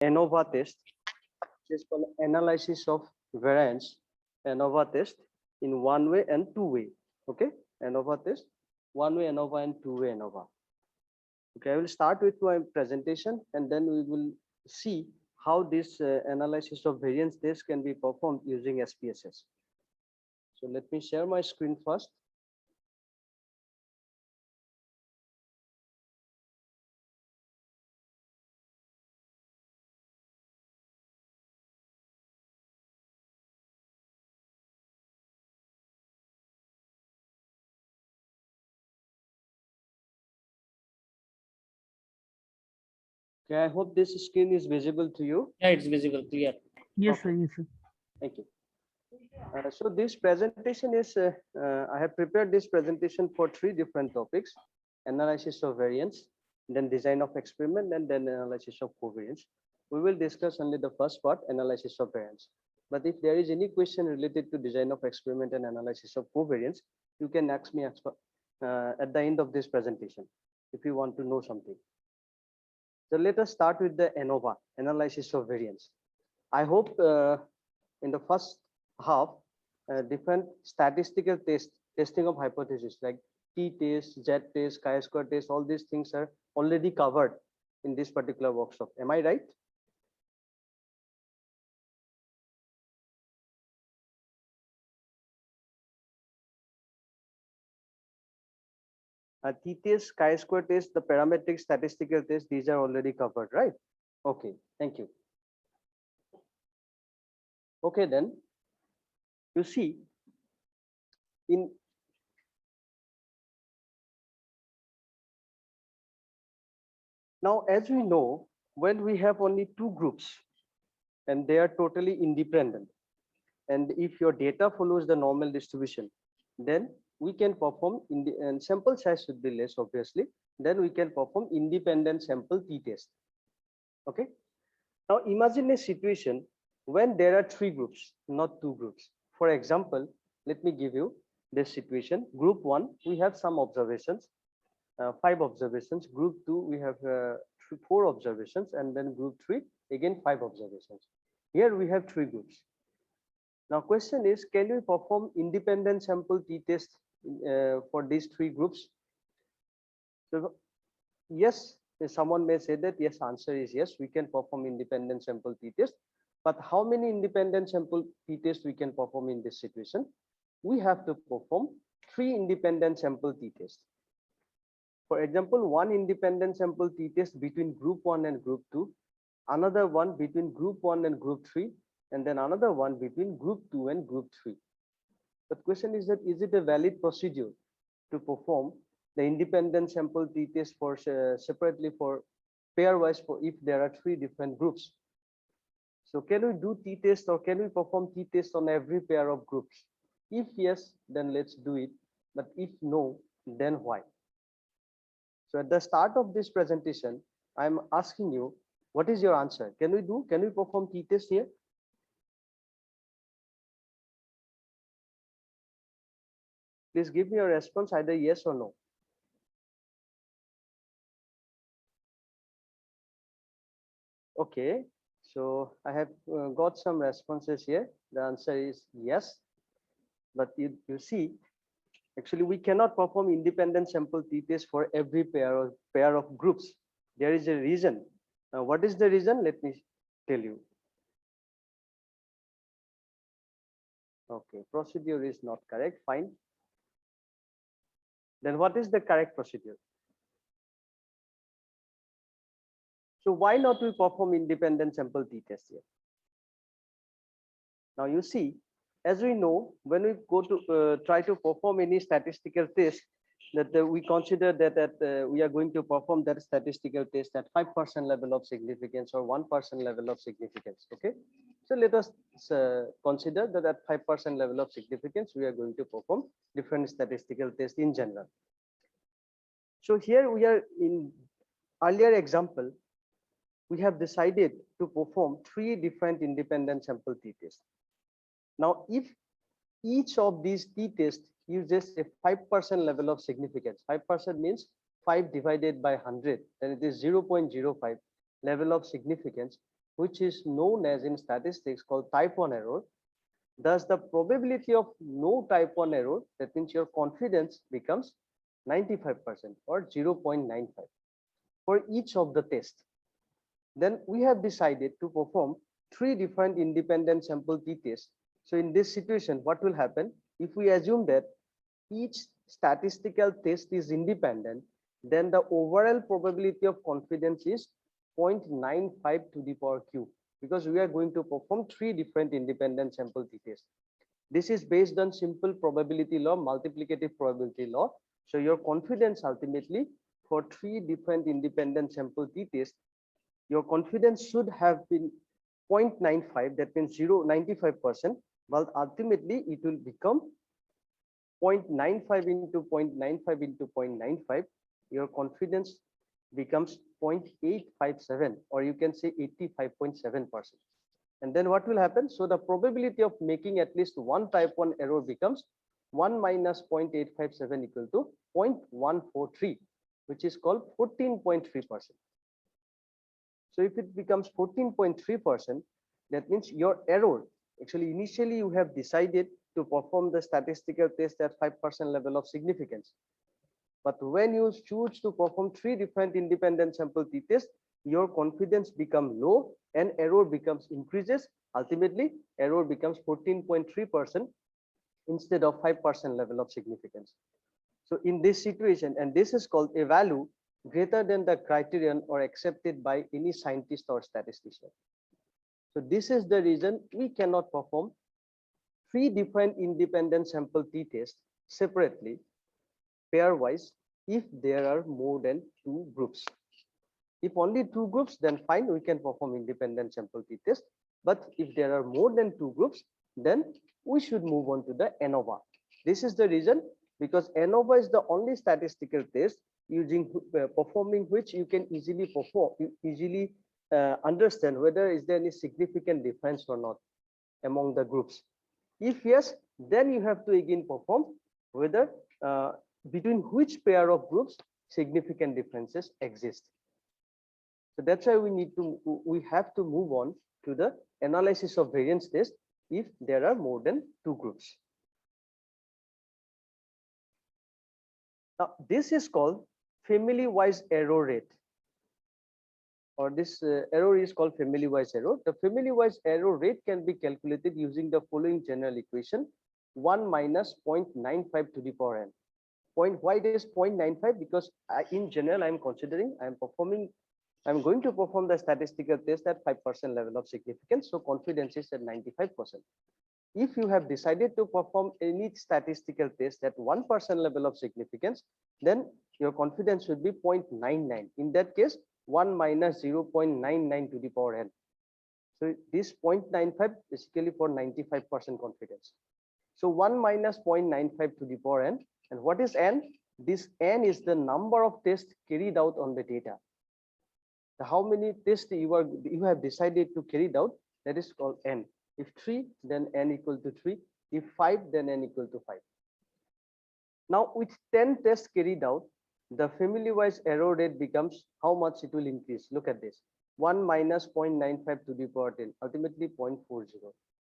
Anova test, which is called analysis of variance. Anova test in one way and two way. Okay, Anova test, one way Anova and two way Anova. Okay, I will start with my presentation and then we will see how this analysis of variance test can be performed using SPSS. So let me share my screen first. Okay, I hope this screen is visible to you. Yeah, it's visible, clear. Yes, Okay. sir. Yes, sir. Thank you. So this presentation is, I have prepared this presentation for three different topics: analysis of variance, then design of experiment, and then analysis of covariance. We will discuss only the first part, analysis of variance. But if there is any question related to design of experiment and analysis of covariance, you can ask me at the end of this presentation if you want to know something. So let us start with the ANOVA, analysis of variance. I hope in the first half, different statistical testing of hypothesis like t-test, z-test, chi-square test, all these things are already covered in this particular workshop. Am I right? T-test, chi-square test, the parametric statistical test, these are already covered, right? Okay, thank you. Okay, then you see in now, as we know, when we have only two groups and they are totally independent, and if your data follows the normal distribution, then we can perform and sample size should be less, obviously. Then we can perform independent sample t-test. Okay. Now imagine a situation when there are three groups, not two groups. For example, let me give you this situation. Group 1, we have some observations, 5 observations. Group 2, we have 4 observations, and then group 3, again 5 observations. Here we have 3 groups. Now question is, can we perform independent sample t-test for these 3 groups? So yes, someone may say that yes, answer is yes, we can perform independent sample t-test. But how many independent sample t-tests we can perform in this situation? We have to perform 3 independent sample t-tests. For example, one independent sample t-test between group 1 and group 2, another one between group 1 and group 3, and then another one between group 2 and group 3. The question is that, is it a valid procedure to perform the independent sample t-test for separately for pairwise for if there are 3 different groups? So can we do t-test or can we perform t-test on every pair of groups? If yes, then let's do it. But if no, then why? So at the start of this presentation, I'm asking you, what is your answer? Can we perform t-test here? Please give me a response, either yes or no. Okay, so I have got some responses here. The answer is yes. But you see, actually, we cannot perform independent sample t-test for every pair of groups. There is a reason. What is the reason? Let me tell you. Okay, procedure is not correct. Fine. Then what is the correct procedure? So why not we perform independent sample t-test here? Now you see, as we know, when we go to try to perform any statistical test, that we consider that we are going to perform that statistical test at 5% level of significance or 1% level of significance. Okay, so let us consider that at 5% level of significance, we are going to perform different statistical tests in general. So here we are in earlier example, we have decided to perform 3 different independent sample t-tests. Now, if each of these t-tests uses a 5% level of significance, 5% means 5 divided by 100, then it is 0.05 level of significance. which is known as in statistics called type 1 error, thus the probability of no type 1 error, that means your confidence becomes 95% or 0.95 for each of the tests. Then we have decided to perform 3 different independent sample t-tests. So in this situation, what will happen? If we assume that each statistical test is independent, then the overall probability of confidence is 0.95 to the power q, because we are going to perform 3 different independent sample t-tests. This is based on simple probability law, multiplicative probability law. So your confidence ultimately for 3 different independent sample t-tests, your confidence should have been 0.95, that means 95%, but ultimately it will become 0.95 into 0.95 into 0.95. Your confidence becomes 0.857, or you can say 85.7%. And then what will happen? So the probability of making at least one type 1 error becomes 1 minus 0.857 equal to 0.143, which is called 14.3%. So if it becomes 14.3%, that means your error, actually initially you have decided to perform the statistical test at 5% level of significance. But when you choose to perform 3 different independent sample t-tests, your confidence becomes low and error becomes increases. Ultimately, error becomes 14.3% instead of 5% level of significance. So in this situation, and this is called a value greater than the criterion or accepted by any scientist or statistician. So this is the reason we cannot perform 3 different independent sample t-tests separately, pairwise, if there are more than 2 groups. If only 2 groups, then fine, we can perform independent sample t-test. But if there are more than 2 groups, then we should move on to the ANOVA. This is the reason, because ANOVA is the only statistical test using performing which you can easily understand whether is there any significant difference or not among the groups. If yes, then you have to again perform whether between which pair of groups significant differences exist. So that's why we have to move on to the analysis of variance test if there are more than 2 groups. Now this is called family-wise error rate, or this error is called family-wise error. The family-wise error rate can be calculated using the following general equation: 1 minus 0.95 to the power n. Why it is 0.95? Because in general, I'm considering I'm going to perform the statistical test at 5% level of significance. So confidence is at 95%. If you have decided to perform any statistical test at 1% level of significance, then your confidence should be 0.99. In that case, 1 minus 0.99 to the power n. So this 0.95 basically for 95% confidence. So 1 minus 0.95 to the power n. And what is n? This n is the number of tests carried out on the data. How many tests you have decided to carry out, that is called n. If 3, then n equal to 3. If 5, then n equal to 5. Now with 10 tests carried out, the family-wise error rate becomes how much it will increase. Look at this: 1 minus 0.95 to the power 10, ultimately 0.40.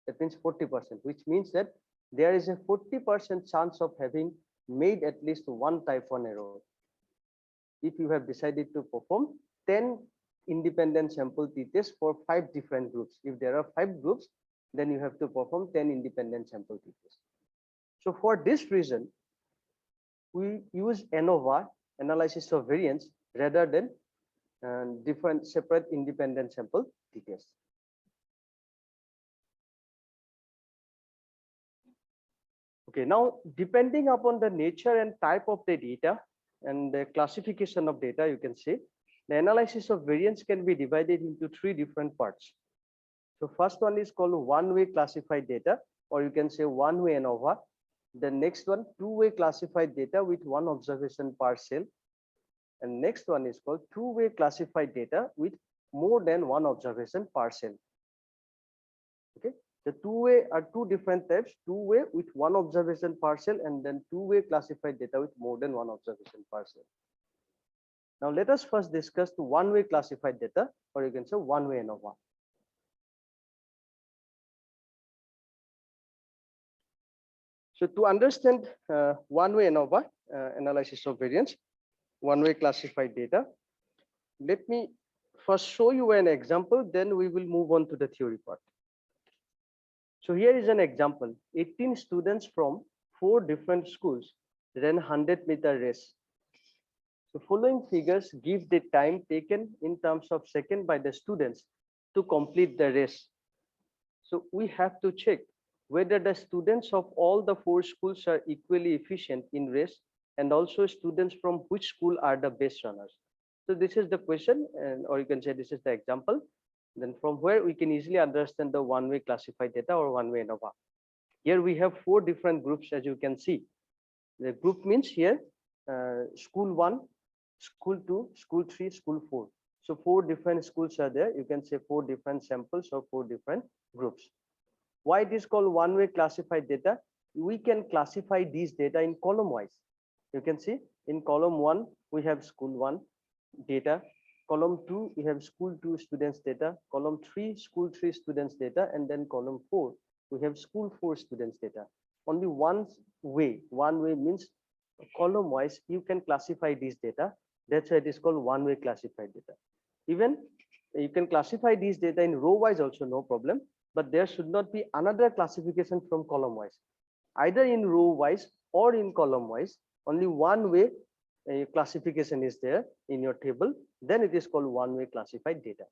That means 40%, which means that there is a 40% chance of having made at least one type 1 error. If you have decided to perform 10 independent sample t-tests for 5 different groups. If there are 5 groups, then you have to perform 10 independent sample t-tests. So for this reason, we use ANOVA, analysis of variance, rather than different separate independent sample t-tests. Okay, now depending upon the nature and type of the data and the classification of data, you can say the analysis of variance can be divided into 3 different parts. So first one is called one-way classified data, or you can say one-way ANOVA. The next one, two-way classified data with one observation parcel. And next one is called two-way classified data with more than one observation parcel. Okay, the two-way are 2 different types: two-way with one observation parcel, and then two-way classified data with more than one observation parcel. Now let us first discuss the one-way classified data, or you can say one-way ANOVA. So to understand one-way ANOVA analysis of variance, one-way classified data, let me first show you an example, then we will move on to the theory part. So here is an example. 18 students from 4 different schools ran 100-meter race. The following figures give the time taken in terms of seconds by the students to complete the race. So we have to check whether the students of all the 4 schools are equally efficient in race, and also students from which school are the best runners. So this is the question, and or you can say this is the example. Then from where we can easily understand the one-way classified data or one-way ANOVA. Here we have 4 different groups, as you can see. The group means here school 1, school 2, school 3, school 4. So 4 different schools are there. You can say 4 different samples or 4 different groups. Why it is called one-way classified data? We can classify these data in column wise. You can see in column 1 we have school 1 data, column 2 we have school 2 students data, column 3 school 3 students data, and then column 4 we have school 4 students data. Only one way means column wise you can classify these data. That's why it is called one-way classified data. Even you can classify these data in row wise also, no problem, but there should not be another classification from column wise. Either in row wise or in column wise, only one way classification is there in your table, then it is called one-way classified data.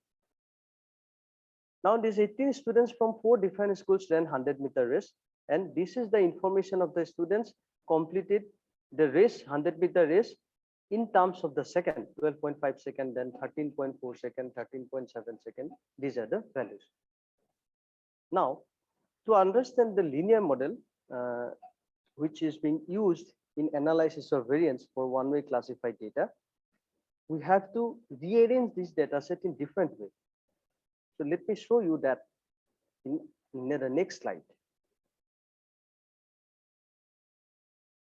Now these 18 students from 4 different schools ran 100-meter race, and this is the information of the students completed the race, 100-meter race, in terms of the second, 12.5 second, then 13.4 second, 13.7 second. These are the values. Now, to understand the linear model, which is being used in analysis of variance for one-way classified data, we have to rearrange this data set in different way. So let me show you that in the next slide.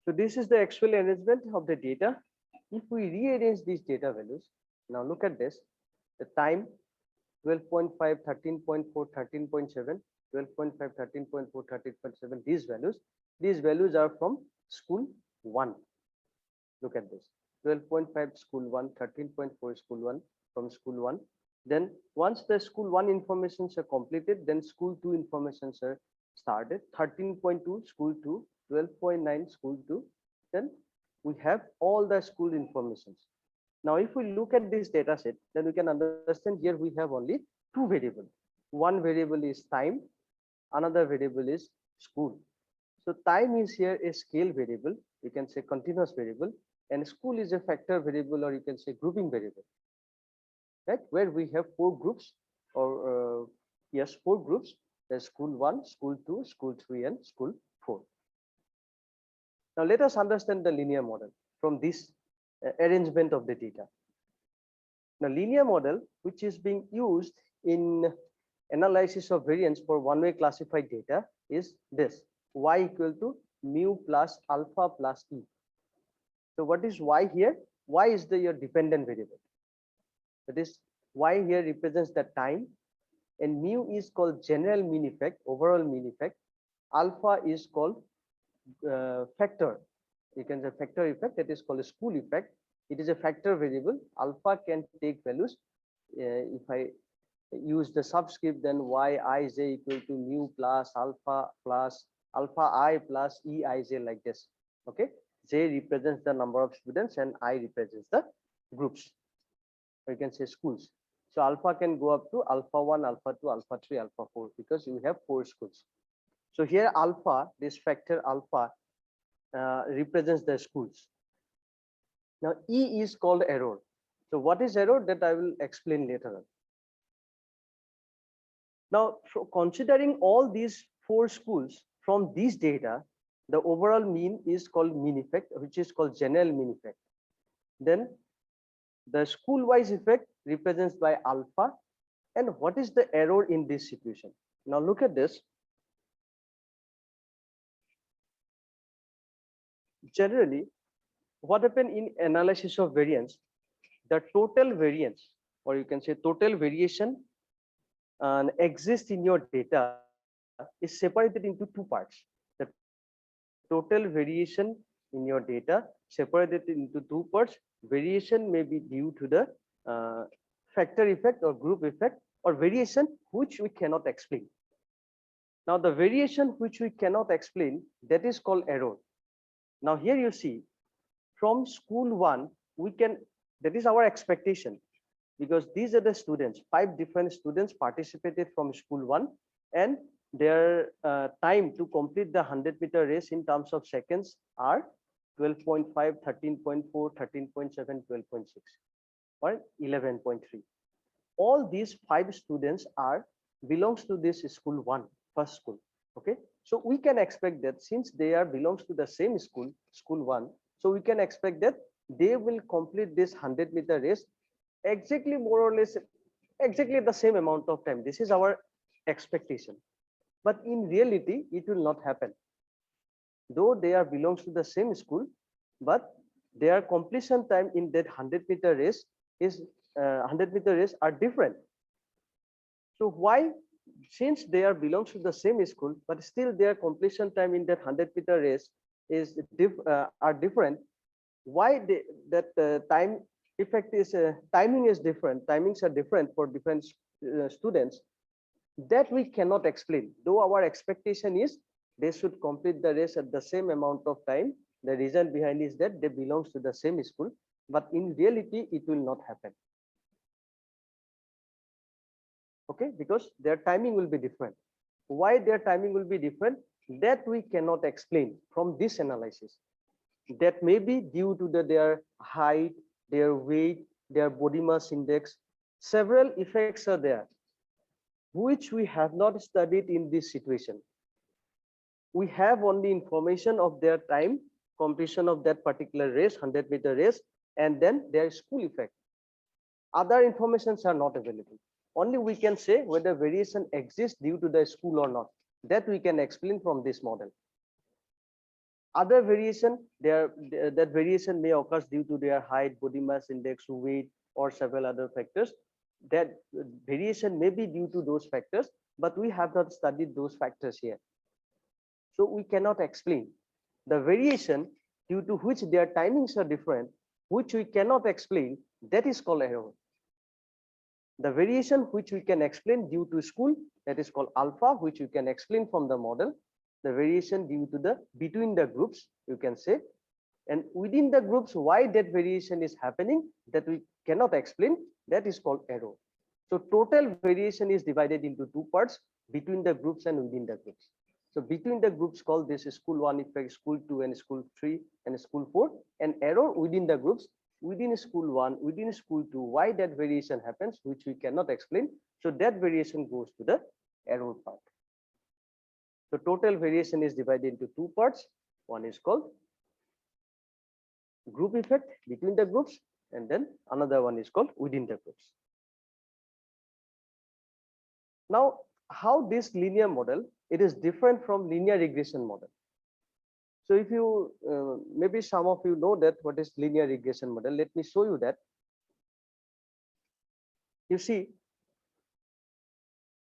So this is the actual arrangement of the data. If we rearrange these data values, now look at this, the time 12.5, 13.4, 13.7, 12.5, 13.4, 13.7, these values are from school 1. Look at this, 12.5 school 1, 13.4 school 1 from school 1. Then once the school 1 informations are completed, then school 2 informations are started, 13.2 school 2, 12.9 school 2, then we have all the school informations. Now, if we look at this data set, then we can understand here we have only 2 variables. One variable is time, another variable is school. So time is here a scale variable, you can say continuous variable, and school is a factor variable, or you can say grouping variable, right? Where we have 4 groups, or yes, 4 groups. There's school 1, school 2, school 3, and school 4. Now let us understand the linear model from this arrangement of the data. The linear model, which is being used in analysis of variance for one-way classified data, is this: y equal to mu plus alpha plus e. So what is y here? Y is your dependent variable. That is, y here represents the time, and mu is called general mean effect, overall mean effect. Alpha is called factor. You can say factor effect, that is called a school effect. It is a factor variable. Alpha can take values. If I use the subscript, then yij equal to mu plus alpha I plus eij, like this. Okay, j represents the number of students and I represents the groups. You can say schools. So alpha can go up to alpha 1, alpha 2, alpha 3, alpha 4, because you have 4 schools. So here alpha, this factor alpha, represents the schools. Now E is called error. So what is error? That I will explain later on. Now, considering all these 4 schools from these data, the overall mean is called mean effect, which is called general mean effect. Then the school-wise effect represents by alpha. And what is the error in this situation? Now look at this. Generally, what happens in analysis of variance, the total variance, or you can say total variation, exists in your data is separated into 2 parts. The total variation total variation in your data separated into two parts. Variation may be due to the factor effect or group effect, or variation which we cannot explain. Now the variation which we cannot explain, that is called error. Now here you see, from school 1, we can, that is our expectation, because these are the students, 5 different students participated from school 1, and their time to complete the 100-meter race in terms of seconds are 12.5, 13.4, 13.7, 12.6, or 11.3. All these 5 students are belongs to this school 1, first school. Okay, so we can expect that since they are belongs to the same school, school 1, so we can expect that they will complete this 100-meter race exactly, more or less exactly the same amount of time. This is our expectation, but in reality it will not happen. Though they are belongs to the same school, but their completion time in that 100-meter race is 100-meter race are different. So why, since they are belongs to the same school, but still their completion time in that 100-meter race is are different? Why that time effect is timing is different? Timings are different for different students. That we cannot explain. Though our expectation is they should complete the race at the same amount of time. The reason behind is that they belongs to the same school, but in reality it will not happen. Okay, because their timing will be different. Why their timing will be different? That we cannot explain from this analysis. That may be due to their height, their weight, their body mass index. Several effects are there, which we have not studied in this situation. We have only information of their time, completion of that particular race, 100-meter race, and then their school effect. Other informations are not available. Only we can say whether variation exists due to the school or not. That we can explain from this model. Other variation, that variation may occur due to their height, body mass index, weight, or several other factors. That variation may be due to those factors, but we have not studied those factors here. So we cannot explain the variation due to which their timings are different, which we cannot explain. That is called error. The variation which we can explain due to school, that is called alpha, which you can explain from the model. The variation due to the between the groups, you can say, and within the groups, why that variation is happening, that we cannot explain, that is called error. So total variation is divided into two parts, between the groups and within the groups. So between the groups called this is school 1 effect, school 2 and school 3 and school 4, and error within the groups, within school 1, within school 2, why that variation happens, which we cannot explain. So that variation goes to the error part. So total variation is divided into two parts. One is called group effect between the groups, and then another one is called within the groups. Now, how this linear model, it is different from linear regression model. So if you, maybe some of you know that what is linear regression model. Let me show you that. You see,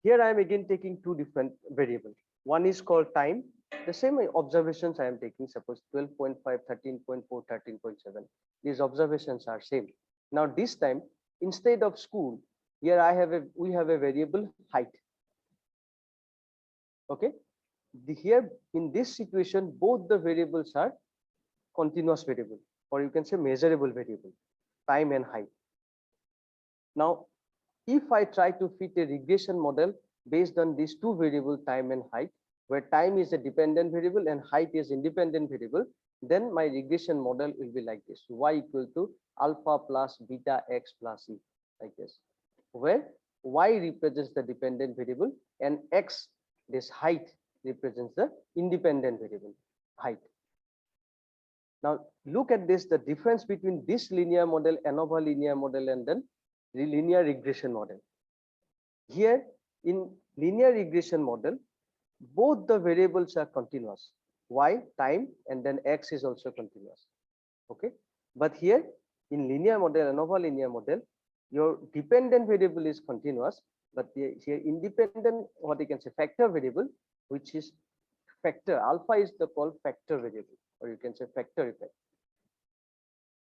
here I am again taking two different variables. One is called time. The same observations I am taking, suppose 12.5, 13.4, 13.7. These observations are same. Now this time, instead of school, here we have a variable height. Okay. Here in this situation, both the variables are continuous variable, or you can say measurable variable, time and height. Now, if I try to fit a regression model based on these two variables, time and height, where time is a dependent variable and height is independent variable, then my regression model will be like this: y equal to alpha plus beta x plus e, like this, where y represents the dependent variable and x, this height, represents the independent variable, height. Now look at this, the difference between this linear model, Anova linear model, and then the linear regression model. Here in linear regression model, both the variables are continuous. Y, time, and then x is also continuous. Okay, but here in linear model, Anova linear model, your dependent variable is continuous, but here independent, what you can say, factor variable, which is factor. Alpha is the called factor variable, or you can say factor effect,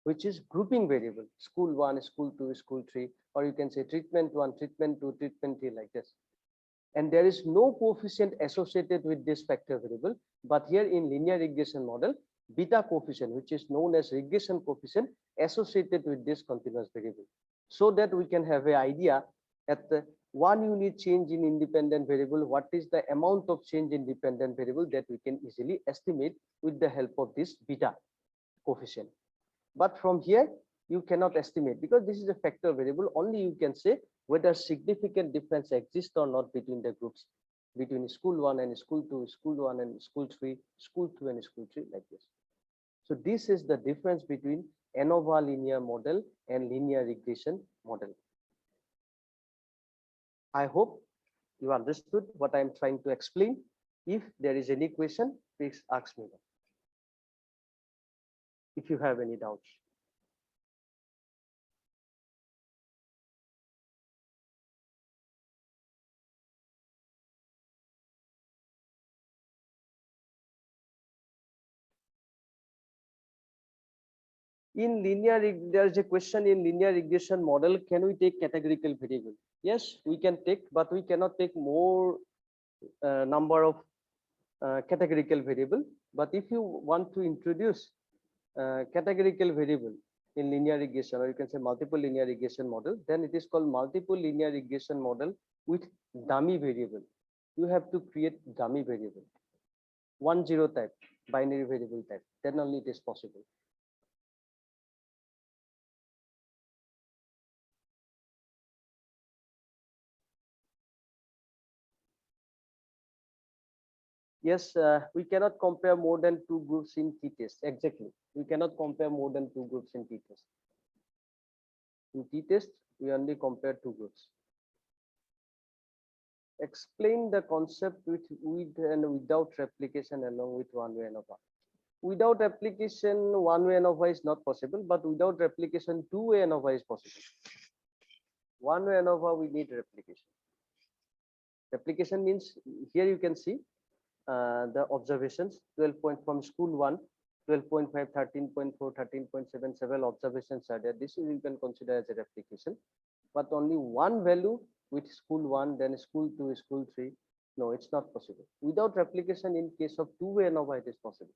which is grouping variable, school 1, school 2, school 3, or you can say treatment 1, treatment 2, treatment 3, like this. And there is no coefficient associated with this factor variable, but here in linear regression model, beta coefficient, which is known as regression coefficient, associated with this continuous variable, so that we can have an idea at the 1 unit change in independent variable, what is the amount of change in dependent variable that we can easily estimate with the help of this beta coefficient. But from here, you cannot estimate, because this is a factor variable. Only you can say whether significant difference exists or not between the groups, between school 1 and school 2, school 1 and school 3, school 2 and school 3, like this. So this is the difference between ANOVA linear model and linear regression model. I hope you understood what I am trying to explain. If there is any question, please ask me. If you have any doubts. In linear, there is a question in linear regression model, can we take categorical variable? Yes, we can take, but we cannot take more number of categorical variable. But if you want to introduce categorical variable in linear regression, or you can say multiple linear regression model, then it is called multiple linear regression model with dummy variable. You have to create dummy variable, 1, 0 type, binary variable type, then only it is possible. Yes, we cannot compare more than 2 groups in t-test. Exactly. We cannot compare more than 2 groups in t-test. In t-test, we only compare 2 groups. Explain the concept with and without replication along with one-way ANOVA. Without application, one-way ANOVA is not possible, but without replication, two-way ANOVA is possible. One-way ANOVA, we need replication. Replication means, here you can see the observations, 12 point from school 1, 12.5, 13.4, 13.7, several observations are there. This is you can consider as a replication, but only one value with school 1, then school 2, school 3. No, it's not possible. Without replication, in case of two-way ANOVA, it is possible.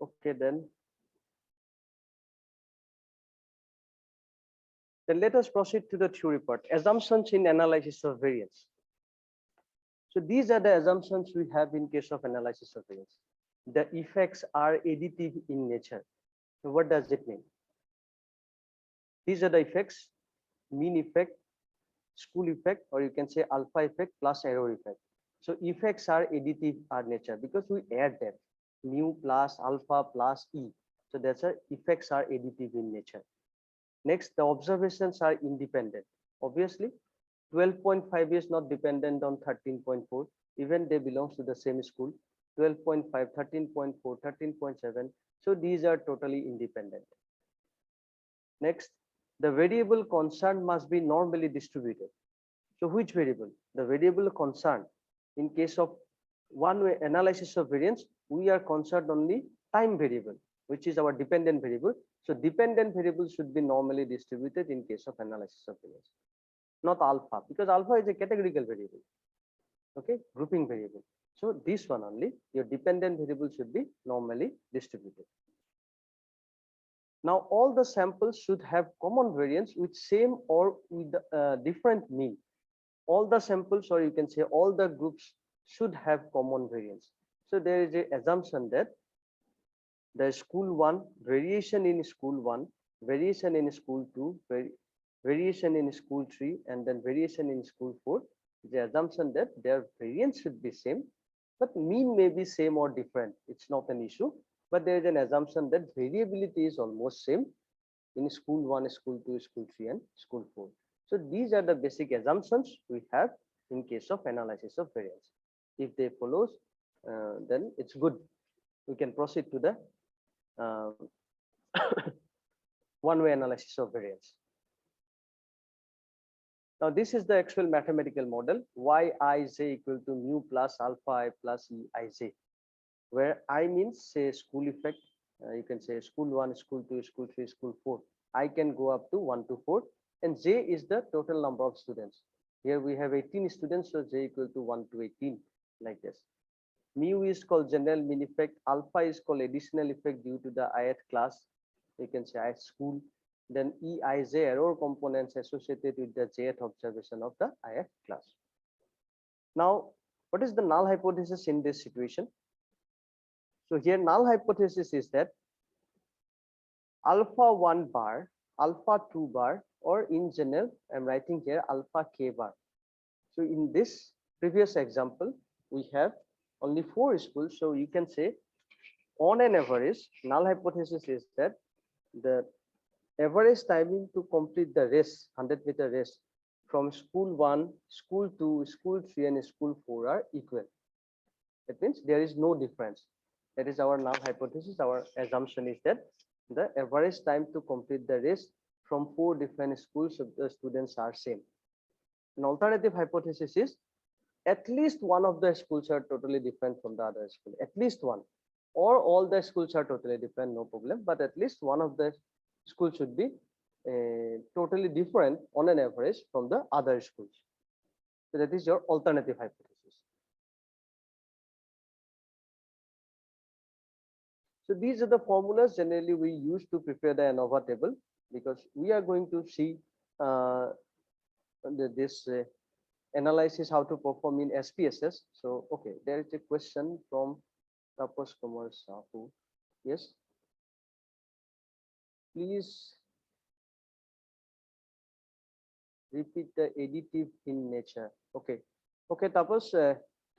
Okay, then let us proceed to the theory part. Assumptions in analysis of variance. So these are the assumptions we have in case of analysis of variance. The effects are additive in nature. So what does it mean? These are the effects: mean effect, school effect, or you can say alpha effect plus error effect. So effects are additive in nature because we add them, mu plus alpha plus e. So that's a effects are additive in nature. Next, the observations are independent. Obviously, 12.5 is not dependent on 13.4. Even they belongs to the same school. 12.5, 13.4, 13.7. So these are totally independent. Next, the variable concerned must be normally distributed. So which variable? The variable concerned. In case of one-way analysis of variance, we are concerned only time variable, which is our dependent variable. So dependent variable should be normally distributed in case of analysis of variance, not alpha, because alpha is a categorical variable. Okay, grouping variable. So this one only, your dependent variable should be normally distributed. Now all the samples should have common variance with same or with different mean. All the samples, or you can say all the groups, should have common variance. So there is an assumption that the school 1, variation in school 1, variation in school 2, variation in school 3, and then variation in school 4. The assumption that their variance should be same, but mean may be same or different. It's not an issue, but there is an assumption that variability is almost same in school 1, school 2, school 3, and school 4. So these are the basic assumptions we have in case of analysis of variance. If they follows, then it's good. We can proceed to the one-way analysis of variance. Now this is the actual mathematical model Yij equal to mu plus alpha I plus Eij, where I means say school effect. You can say school 1, school 2, school 3, school 4. I can go up to 1 to 4, and J is the total number of students. Here we have 18 students, so J equal to 1 to 18, like this. Mu is called general mean effect. Alpha is called additional effect due to the ith class. You can say ith school. Then Eij error components associated with the jth observation of the ith class. Now, what is the null hypothesis in this situation? So here null hypothesis is that alpha 1 bar, alpha 2 bar, or in general, I'm writing here alpha k bar. So in this previous example, we have only 4 schools. So you can say on an average, null hypothesis is that the average timing to complete the race, 100-meter race from school 1, school 2, school 3, and school 4 are equal. That means there is no difference. That is our null hypothesis. Our assumption is that the average time to complete the race from 4 different schools of the students are same. An alternative hypothesis is at least one of the schools are totally different from the other school. At least one, or all the schools are totally different, no problem. But at least one of the schools should be totally different on an average from the other schools. So that is your alternative hypothesis. So these are the formulas generally we use to prepare the ANOVA table, because we are going to see this analysis how to perform in SPSS. So okay, there is a question from Tapas Kumar Sahu. Yes, please repeat the additive in nature. Okay, Tapas,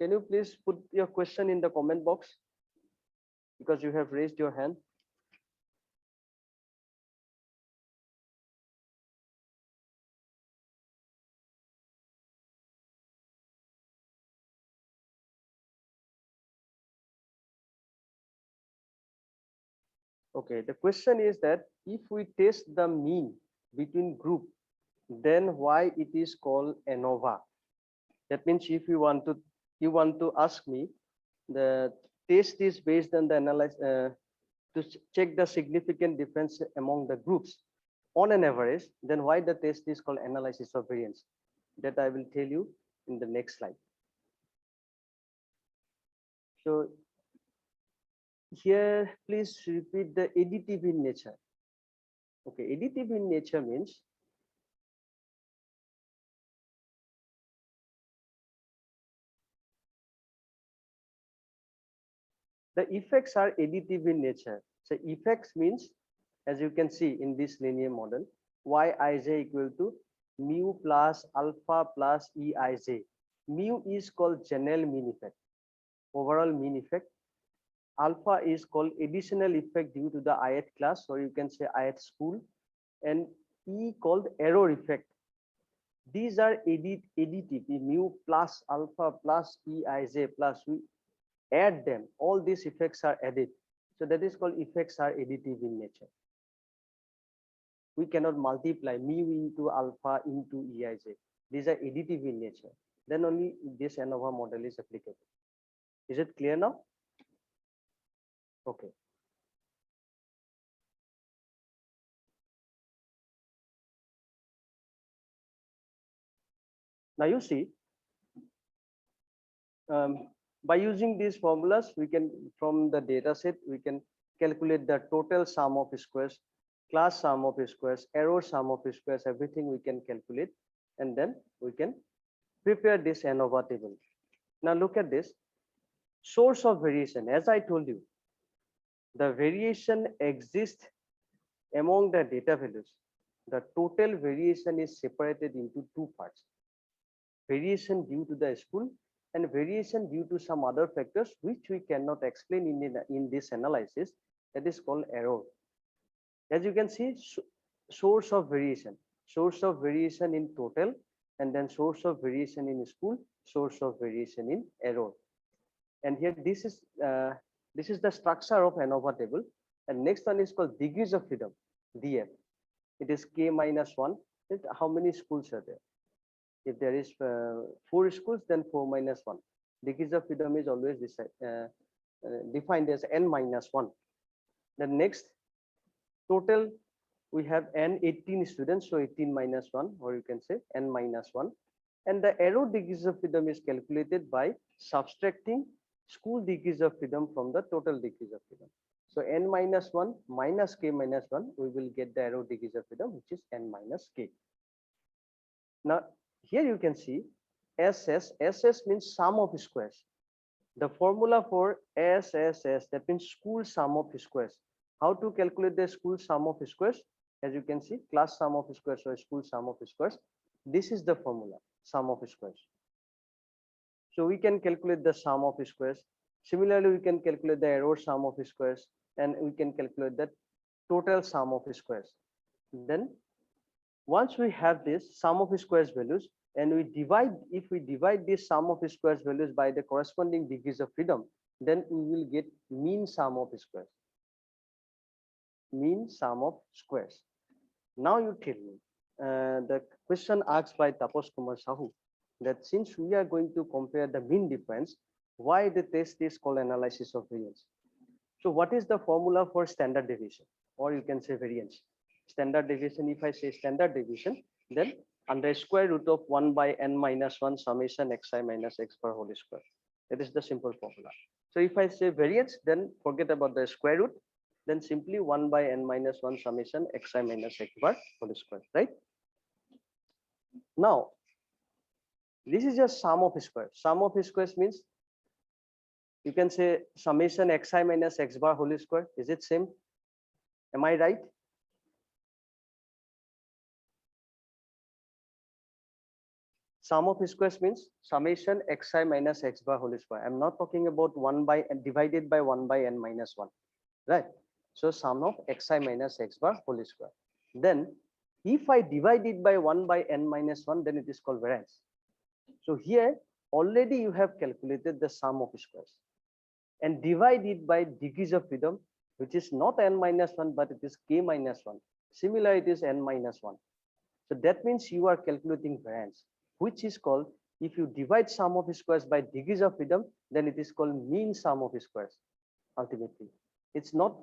can you please put your question in the comment box, because you have raised your hand. Okay, the question is that if we test the mean between group, then why it is called ANOVA? That means if you want to ask me, the test is based on the analysis to check the significant difference among the groups on an average, then why the test is called analysis of variance? That I will tell you in the next slide. So here, please repeat the additive in nature. Okay, additive in nature means the effects are additive in nature. So effects means, as you can see in this linear model, Yij equal to mu plus alpha plus Eij. Mu is called general mean effect, overall mean effect. Alpha is called additional effect due to the ith class, or you can say ith school, and E called error effect. These are additive, mu plus alpha plus Eij plus, we add them, all these effects are added. So that is called effects are additive in nature. We cannot multiply mu into alpha into Eij. These are additive in nature. Then only this ANOVA model is applicable. Is it clear now? Okay. Now you see, by using these formulas, we can, from the data set, we can calculate the total sum of squares, class sum of squares, error sum of squares, everything we can calculate, and then we can prepare this ANOVA table. Now look at this source of variation. As I told you, the variation exists among the data values. The total variation is separated into two parts: variation due to the school and variation due to some other factors which we cannot explain in this analysis. That is called error. As you can see, source of variation in total, and then source of variation in school, source of variation in error. And here this is the structure of ANOVA table. And next one is called degrees of freedom, DF. it is k minus 1. How many schools are there? If there is 4 schools, then 4 minus 1. Degrees of freedom is always defined as n minus 1. The next total, we have n 18 students, so 18 minus 1, or you can say n minus 1. And the arrow degrees of freedom is calculated by subtracting school degrees of freedom from the total degrees of freedom. So n minus 1 minus k minus 1, we will get the arrow degrees of freedom, which is n minus k. Now, here you can see SS means sum of squares. The formula for SSS, that means school sum of squares. How to calculate the school sum of squares? As you can see, class sum of squares or school sum of squares. This is the formula, sum of squares. So we can calculate the sum of squares. Similarly, we can calculate the error sum of squares, and we can calculate the total sum of squares. Then once we have this sum of squares values, and if we divide this sum of squares values by the corresponding degrees of freedom, then we will get mean sum of squares. Mean sum of squares. Now you tell me, the question asked by Tapas Kumar Sahu, that since we are going to compare the mean difference, why the test is called analysis of variance? So what is the formula for standard deviation, or you can say variance? Standard deviation, if I say standard deviation, then under square root of 1 by n minus 1 summation xi minus x bar whole square. That is the simple formula. So if I say variance, then forget about the square root, then simply 1 by n minus 1 summation xi minus x bar whole square, right? Now, this is just sum of squares. Sum of squares means you can say summation xi minus x bar whole square. Is it same? Am I right? Sum of squares means summation xi minus x bar whole square. I'm not talking about 1 by n divided by 1 by n minus 1, right? So sum of xi minus x bar whole square. Then if I divide it by 1 by n minus 1, then it is called variance. So here already you have calculated the sum of squares and divide it by degrees of freedom, which is not n minus 1, but it is k minus 1. Similar, it is n minus 1. So that means you are calculating variance, which is called, if you divide sum of squares by degrees of freedom, then it is called mean sum of squares. Ultimately, it's not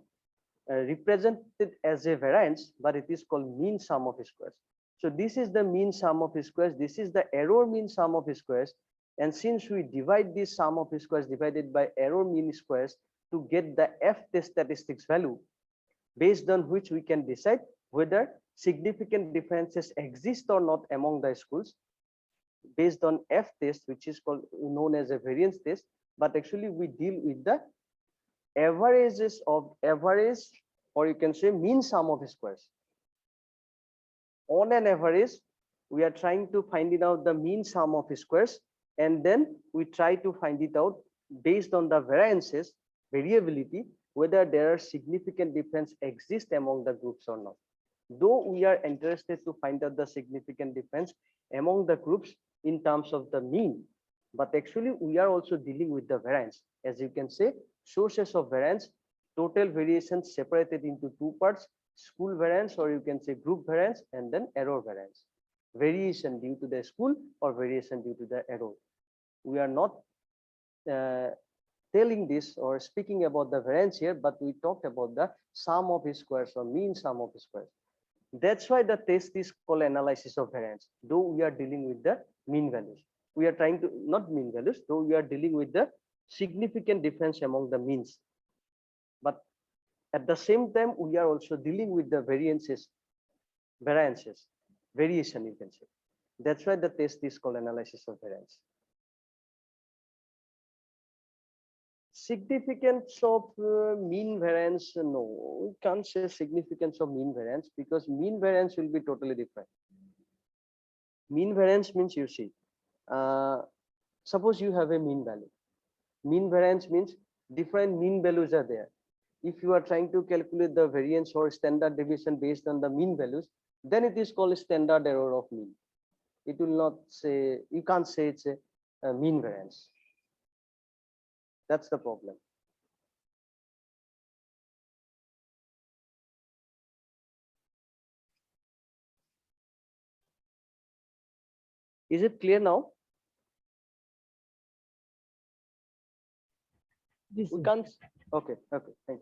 represented as a variance, but it is called mean sum of squares. So this is the mean sum of squares. This is the error mean sum of squares. And since we divide this sum of squares divided by error mean squares to get the F test statistics value, based on which we can decide whether significant differences exist or not among the schools, based on F test, which is called known as a variance test. But actually we deal with the averages of average, or you can say mean sum of squares. On an average, we are trying to find it out the mean sum of squares, and then we try to find it out based on the variances, variability, whether there are significant difference exist among the groups or not. Though we are interested to find out the significant difference among the groups in terms of the mean, but actually we are also dealing with the variance. As you can say, sources of variance, total variation separated into two parts, school variance, or you can say group variance, and then error variance. Variation due to the school or variation due to the error. We are not telling this or speaking about the variance here, but we talked about the sum of squares or mean sum of squares. That's why the test is called analysis of variance, though we are dealing with the mean values. We are trying to, not mean values, though we are dealing with the significant difference among the means. But at the same time, we are also dealing with the variances, variation, you can say. That's why the test is called analysis of variance. Significance of mean variance, no, we can't say significance of mean variance, because mean variance will be totally different. Mean variance means, you see, suppose you have a mean value. Mean variance means different mean values are there. If you are trying to calculate the variance or standard deviation based on the mean values, then it is called standard error of mean. It will not say, you can't say it's a mean variance. That's the problem. Is it clear now? Yes, We sir. can't. Okay, okay, thank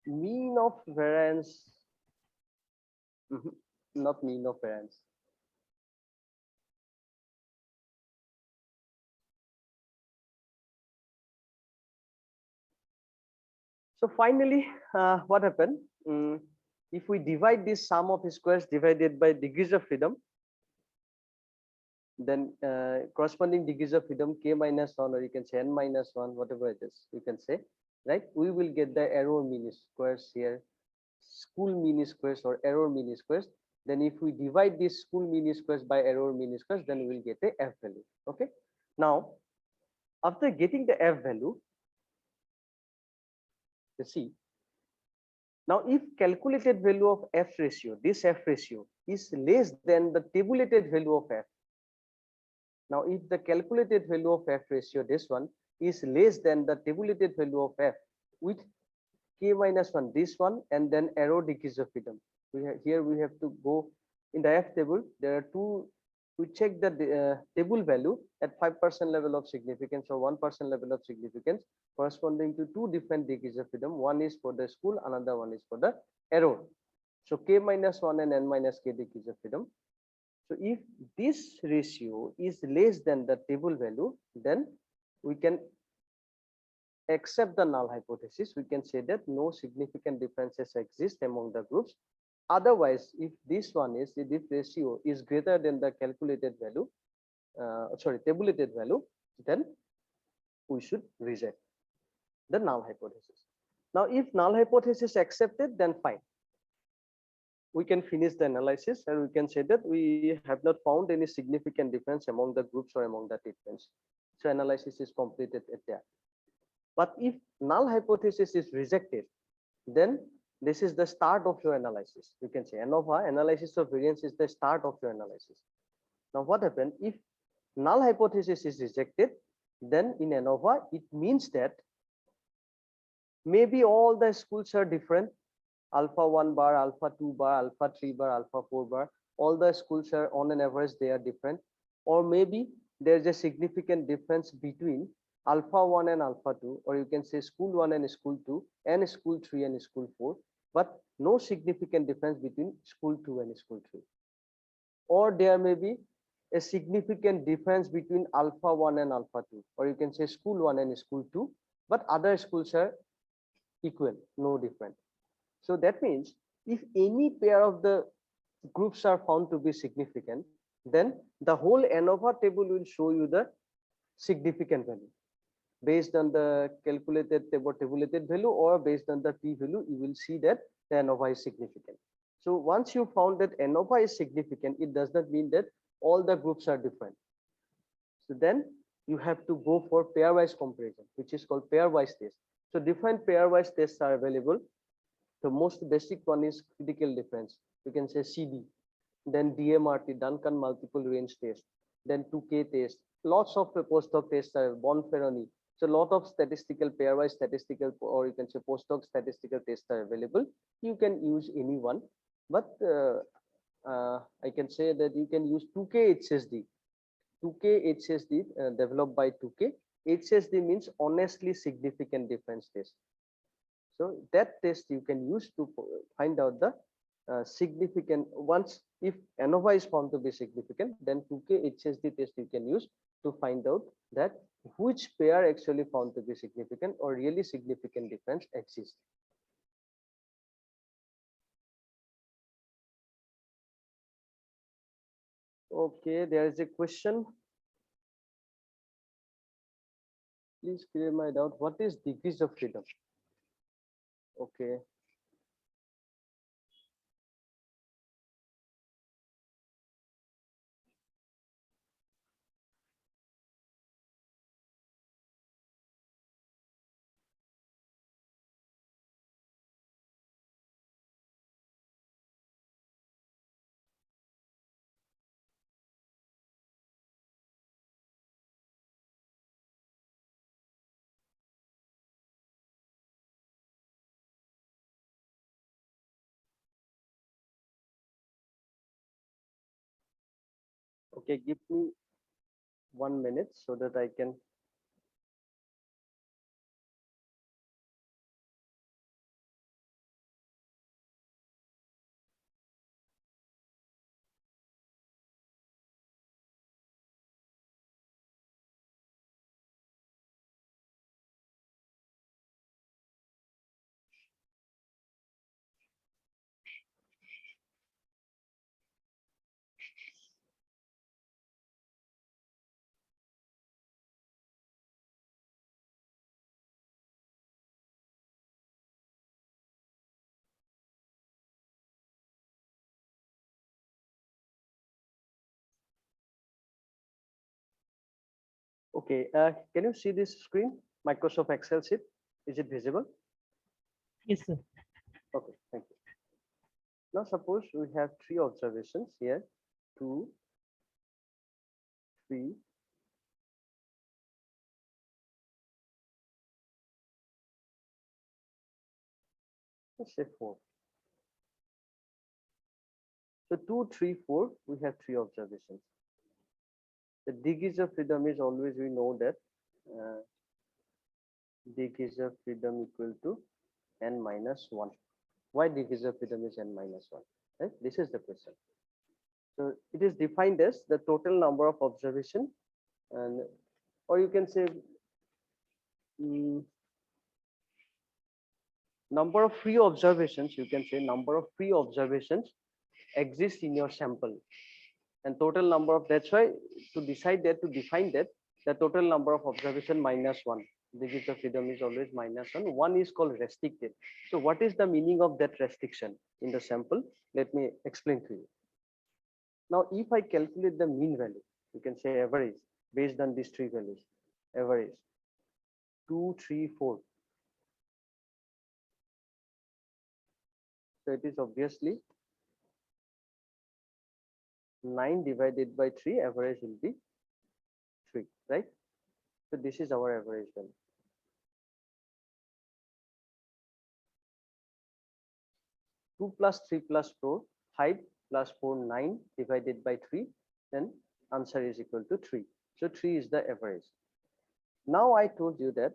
you. Mean of variance. Not mean of variance. So finally, what happened? If we divide this sum of squares divided by degrees of freedom, then corresponding degrees of freedom k minus 1, or you can say n minus 1, whatever it is, you can say, right? We will get the error mean squares here, school mean squares or error mean squares. Then if we divide this school mean squares by error mean squares, then we will get a f value. Okay. Now, after getting the f value, you see, now if calculated value of f ratio, this f ratio is less than the tabulated value of f. Now, if the calculated value of f ratio, this one, is less than the tabulated value of f with k minus 1, this one, and then arrow degrees of freedom. Here we have to go in the f table. There are two. We check the table value at 5% level of significance or 1% level of significance, corresponding to two different degrees of freedom. One is for the school, another one is for the error. So k minus 1 and n minus k degrees of freedom. So if this ratio is less than the table value, then we can accept the null hypothesis. We can say that no significant differences exist among the groups. Otherwise, if this one is, if this ratio is greater than the calculated value, tabulated value, then we should reject the null hypothesis. Now, if null hypothesis accepted, then fine. We can finish the analysis and we can say that we have not found any significant difference among the groups or among the treatments. So analysis is completed at that. But if null hypothesis is rejected, then this is the start of your analysis. You can say Anova analysis of variance is the start of your analysis. Now what happened if null hypothesis is rejected? Then in Anova, it means that maybe all the schools are different. Alpha 1 bar, alpha 2 bar, alpha 3 bar, alpha 4 bar. All the schools are on an average, they are different. Or maybe there's a significant difference between alpha 1 and alpha 2, or you can say school 1 and school 2, and school 3 and school 4, but no significant difference between school 2 and school 3. Or there may be a significant difference between alpha 1 and alpha 2, or you can say school 1 and school 2, but other schools are equal, no different. So that means if any pair of the groups are found to be significant, then the whole Anova table will show you the significant value. Based on the calculated tabulated value or based on the p value, you will see that the Anova is significant. So once you found that Anova is significant, it does not mean that all the groups are different. So then you have to go for pairwise comparison, which is called pairwise test. So different pairwise tests are available. The most basic one is critical difference. You can say CD, then DMRT, Duncan multiple range test, then 2K test. Lots of postdoc tests are Bonferroni. So a lot of statistical pairwise statistical, or you can say postdoc statistical tests are available. You can use any one, but I can say that you can use 2K HSD. 2K HSD developed by 2K. HSD means honestly significant difference test. So that test you can use to find out the significant. Once if Anova is found to be significant, then 2K HSD test you can use to find out that which pair actually found to be significant or really significant difference exists. Okay, there is a question. Please clear my doubt. What is degrees of freedom? Okay. Okay, give me 1 minute so that I can. Okay, can you see this screen? Microsoft Excel sheet. Is it visible? Yes, sir. Okay, thank you. Now suppose we have three observations here, 2, 3, let's say 4. So 2, 3, 4, we have three observations. The degrees of freedom is always, we know that degrees of freedom equal to n minus 1. Why degrees of freedom is n minus 1? Right? This is the question. So it is defined as the total number of observation, and or you can say number of free observations. You can say number of free observations exist in your sample, and total number of, that's why to decide that, to define that, the total number of observation minus 1. Degrees of freedom is always minus 1. 1 is called restricted. So what is the meaning of that restriction in the sample? Let me explain to you. Now, if I calculate the mean value, you can say average based on these three values, average 2, 3, 4. So it is obviously 9 divided by 3, average will be 3, right? So this is our average value. 2 plus 3 plus 4, 5 plus 4, 9 divided by 3, then answer is equal to 3. So 3 is the average. Now I told you that,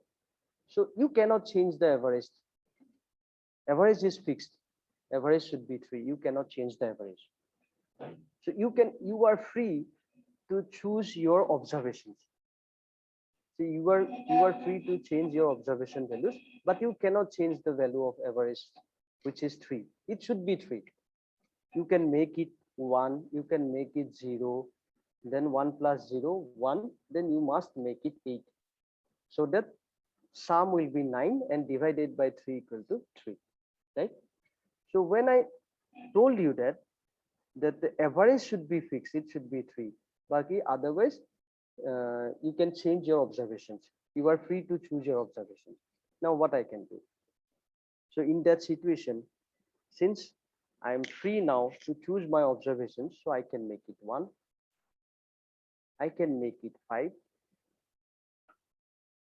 so you cannot change the average. Average is fixed. Average should be 3. You cannot change the average. So you are free to choose your observations. So you are free to change your observation values, but you cannot change the value of average, which is 3. It should be 3. You can make it 1, you can make it 0, then 1 plus 0, 1, then you must make it 8. So that sum will be 9 and divided by 3 equal to 3, right? So when I told you that the average should be fixed, it should be 3. But otherwise, you can change your observations. You are free to choose your observations. Now what I can do? So in that situation, since I am free now to choose my observations, so I can make it 1. I can make it 5.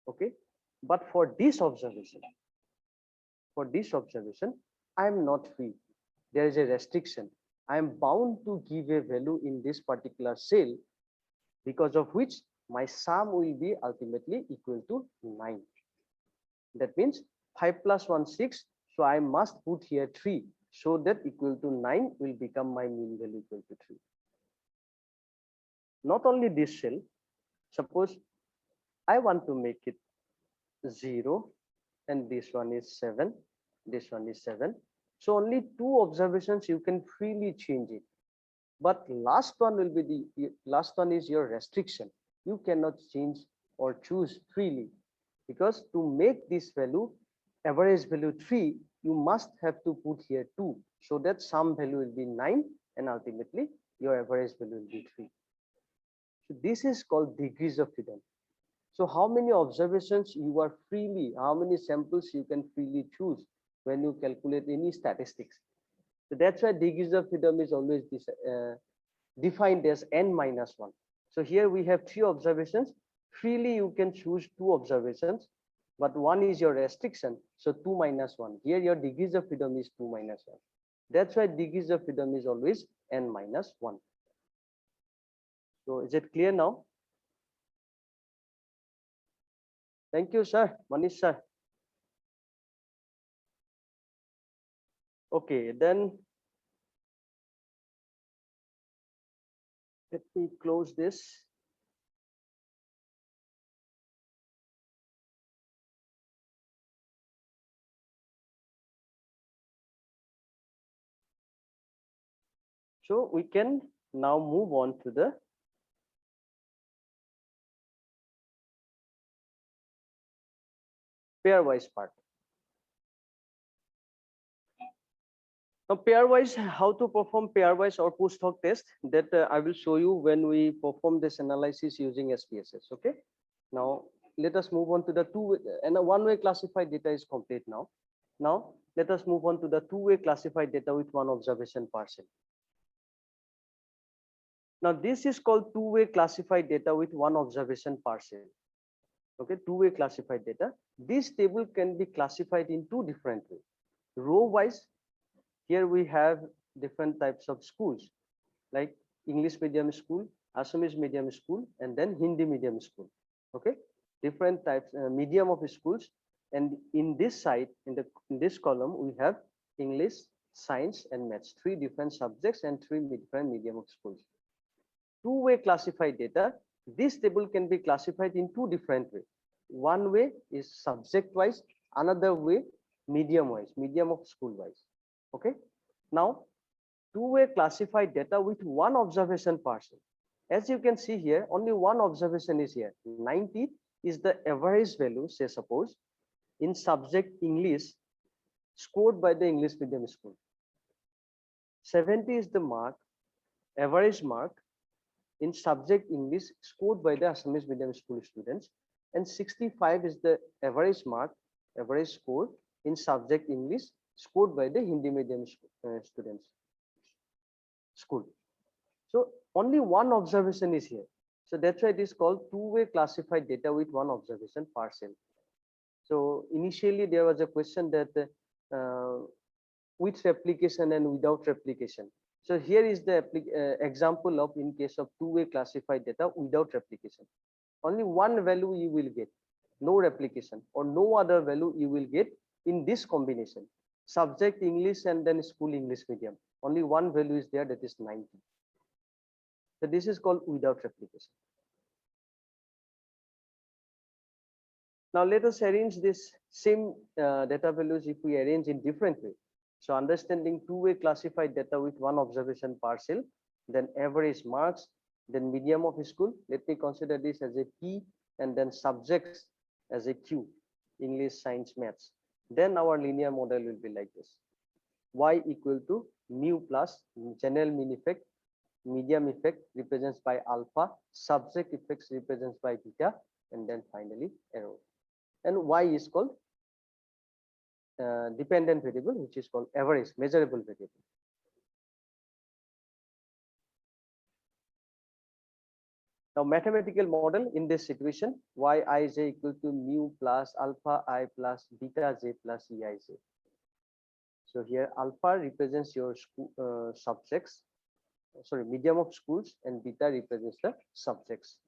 Okay. But for this observation, I am not free. There is a restriction. I am bound to give a value in this particular cell, because of which my sum will be ultimately equal to 9. That means 5 plus 1, 6. So I must put here 3, so that equal to 9 will become my mean value equal to 3. Not only this cell, suppose I want to make it 0, and this one is 7, this one is 7. So only 2 observations you can freely change it. But last one will be the last one is your restriction. You cannot change or choose freely, because to make this value average value 3, you must have to put here 2, so that some value will be 9 and ultimately your average value will be 3. So this is called degrees of freedom. So how many observations you are freely, how many samples you can freely choose when you calculate any statistics. So that's why degrees of freedom is always this, defined as n minus 1. So here we have 3 observations. Freely you can choose 2 observations, but 1 is your restriction. So 2 minus 1. Here your degrees of freedom is 2 minus 1. That's why degrees of freedom is always n minus 1. So is it clear now? Thank you, sir. Manish, sir. Okay, then let me close this. So we can now move on to the pairwise part. Now, pairwise, how to perform pairwise or postdoc test, that I will show you when we perform this analysis using SPSS. Okay. Now, let us move on to the two-way, and a one-way classified data is complete now. Now, let us move on to the two-way classified data with one observation parcel. Now, this is called two-way classified data with one observation parcel. Okay, two-way classified data. This table can be classified in two different ways. Row-wise, here we have different types of schools, like English medium school, Assamese medium school, and then Hindi medium school. Okay, different types, medium of schools. And in this side, in this column, we have English, science, and maths, three different subjects and three different medium of schools. Two-way classified data, this table can be classified in two different ways. One way is subject-wise, another way medium-wise, medium of school-wise. Okay. Now, two-way classified data with one observation parcel. As you can see here, only one observation is here. 90 is the average value, say suppose, in subject English scored by the English medium school. 70 is the mark, average mark in subject English scored by the Assamese medium school students, and 65 is the average mark, average score in subject English scored by the Hindi medium students school. So only one observation is here. So that's why it is called two-way classified data with one observation parcel. So initially there was a question that with replication and without replication. So here is the example of in case of two-way classified data without replication. Only one value you will get, no replication, or no other value you will get in this combination. Subject English and then school English medium. Only one value is there, that is 90. So this is called without replication. Now let us arrange this same data values if we arrange in different way. So understanding two-way classified data with one observation parcel, then average marks, then medium of school. Let me consider this as a P and then subjects as a Q, English, science, maths. Then our linear model will be like this. Y equal to mu plus general mean effect, medium effect represents by alpha, subject effects represents by beta, and then finally error. And Y is called dependent variable, which is called average, measurable variable. Now mathematical model in this situation, Yi j equal to mu plus alpha I plus beta j plus Ei j. So here alpha represents your school, subjects, sorry, medium of schools, and beta represents the subjects.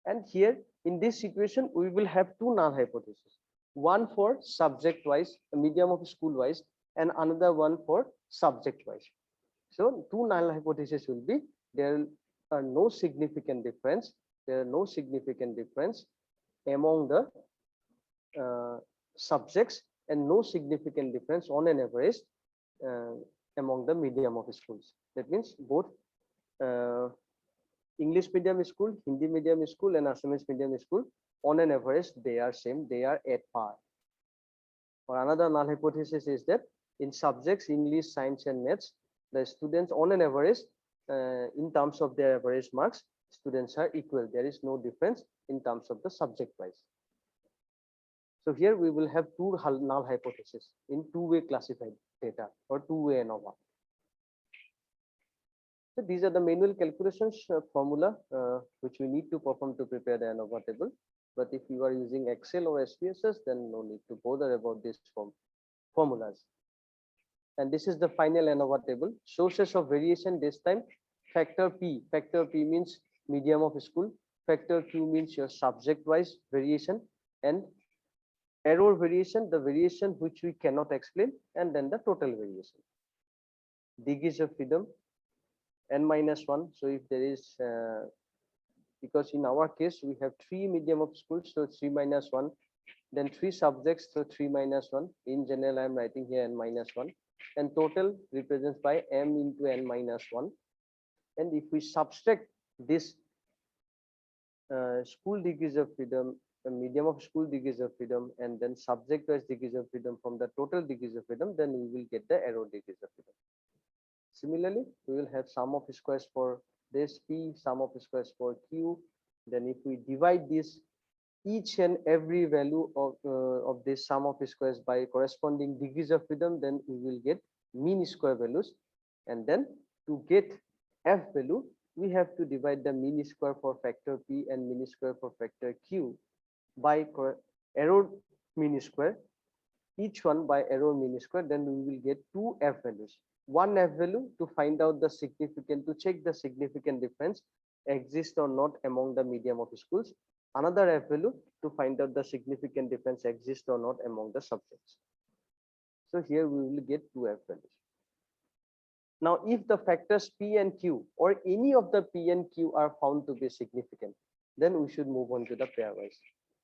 And here in this situation, we will have two null hypotheses. One for subject wise, medium of school wise, and another one for subject wise. So two null hypotheses will be there are no significant difference. There are no significant difference among the subjects, and no significant difference on an average among the medium of schools. That means both English medium school, Hindi medium school, and Assamese medium school, on an average, they are same, they are at par. Or another null hypothesis is that in subjects, English, science, and maths, the students on an average, in terms of their average marks, students are equal. There is no difference in terms of the subject wise. So here we will have two null hypotheses in two-way classified data or two-way ANOVA. So these are the manual calculations formula which we need to perform to prepare the ANOVA table. But if you are using Excel or SPSS, then no need to bother about these formulas. And this is the final ANOVA table. Sources of variation this time, factor P. Factor P means medium of school. Factor Q means your subject-wise variation, and error variation, the variation which we cannot explain, and then the total variation. Degrees of freedom, n-1. So if there is, because in our case, we have 3 medium of schools, so 3-1, then 3 subjects, so 3-1. In general, I'm writing here n-1, and total represents by m into n-1. And if we subtract this school degrees of freedom, the medium of school degrees of freedom, and then subject-wise degrees of freedom from the total degrees of freedom, then we will get the error degrees of freedom. Similarly, we will have sum of squares for this P, sum of squares for Q. Then if we divide this each and every value of this sum of squares by corresponding degrees of freedom, then we will get mean square values. And then to get F value, we have to divide the mean square for factor P and mean square for factor Q by error mean square, each one by error mean square. Then we will get 2 F values. One F value to find out the significant, to check the significant difference exists or not among the medium of schools. Another F value to find out the significant difference exists or not among the subjects. So here we will get 2 F values. Now, if the factors P and Q or any of the P and Q are found to be significant, then we should move on to the pairwise.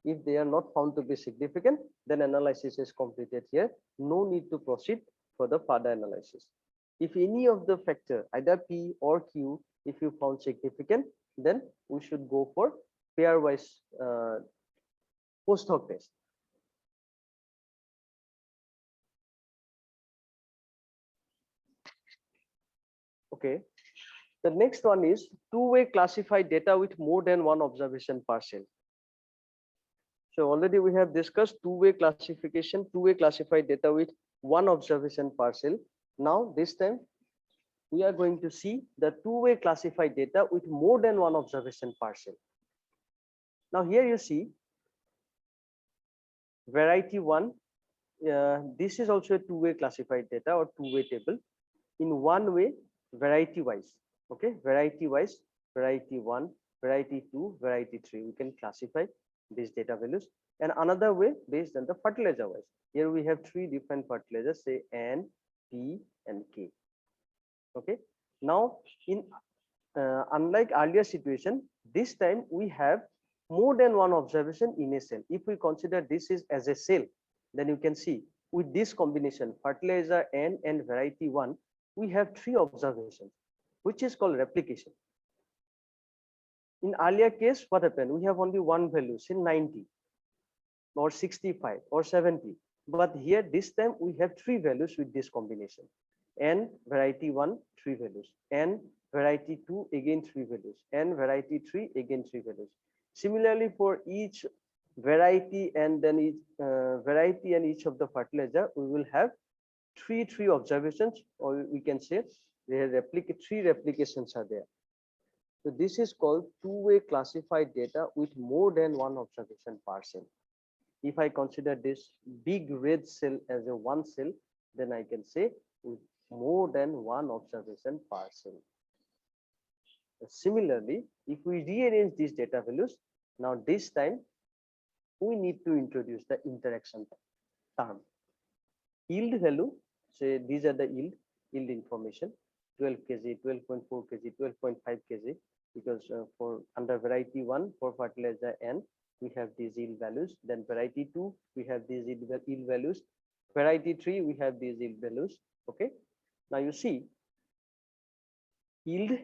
If they are not found to be significant, then analysis is completed here. No need to proceed for the further analysis. If any of the factor, either P or Q, if you found significant, then we should go for pairwise Postdoc test. Okay. The next one is two-way classified data with more than one observation parcel. So already we have discussed two-way classification, two-way classified data with one observation parcel. Now this time we are going to see the two-way classified data with more than one observation parcel. Now here you see variety 1. This is also a two-way classified data or two-way table. In one way, variety wise. Okay, variety wise, variety 1, variety 2, variety 3. We can classify these data values. And another way based on the fertilizer wise. Here we have 3 different fertilizers, say N, P, and K. Okay. Now, in unlike earlier situation, this time we have more than one observation in a cell. If we consider this is as a cell, then you can see with this combination, fertilizer N and variety 1, we have 3 observations, which is called replication. In earlier case, what happened? We have only one value, say 90 or 65 or 70. But here this time we have 3 values with this combination. N variety 1, 3 values. N variety 2, again 3 values. N variety 3, again 3 values. Similarly, for each variety and then each variety and each of the fertilizer, we will have 3 observations, or we can say there are 3 replications are there. So this is called two-way classified data with more than one observation parcel. If I consider this big red cell as a one cell, then I can say with more than one observation parcel. Similarly, if we rearrange these data values, now this time we need to introduce the interaction term. Yield value, say these are the yield information, 12 kg, 12.4 kg, 12.5 kg, because for under variety 1 for fertilizer N, we have these yield values. Then variety 2, we have these yield values. Variety 3, we have these yield values. Okay. Now you see yield,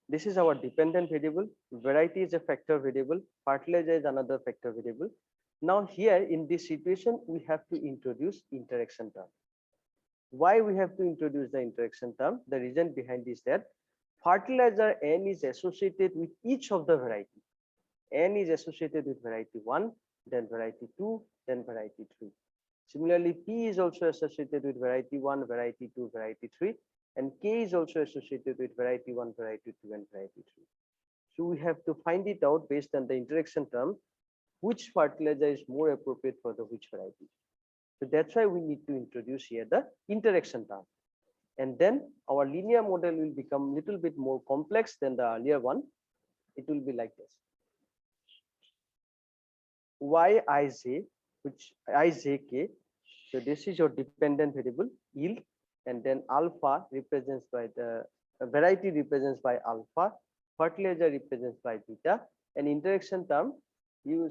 this is our dependent variable. Variety is a factor variable. Fertilizer is another factor variable. Now here in this situation, we have to introduce interaction term. Why we have to introduce the interaction term? The reason behind is that fertilizer N is associated with each of the variety. N is associated with variety 1, then variety 2, then variety 3. Similarly, P is also associated with variety 1, variety 2, variety 3, and K is also associated with variety 1, variety 2, and variety 3. So we have to find it out based on the interaction term, which fertilizer is more appropriate for the which variety. So that's why we need to introduce here the interaction term. And then our linear model will become a little bit more complex than the earlier one. it will be like this. Yij, which ijk, so this is your dependent variable yield, and then alpha represents by the variety represents by alpha, fertilizer represents by beta, and interaction term you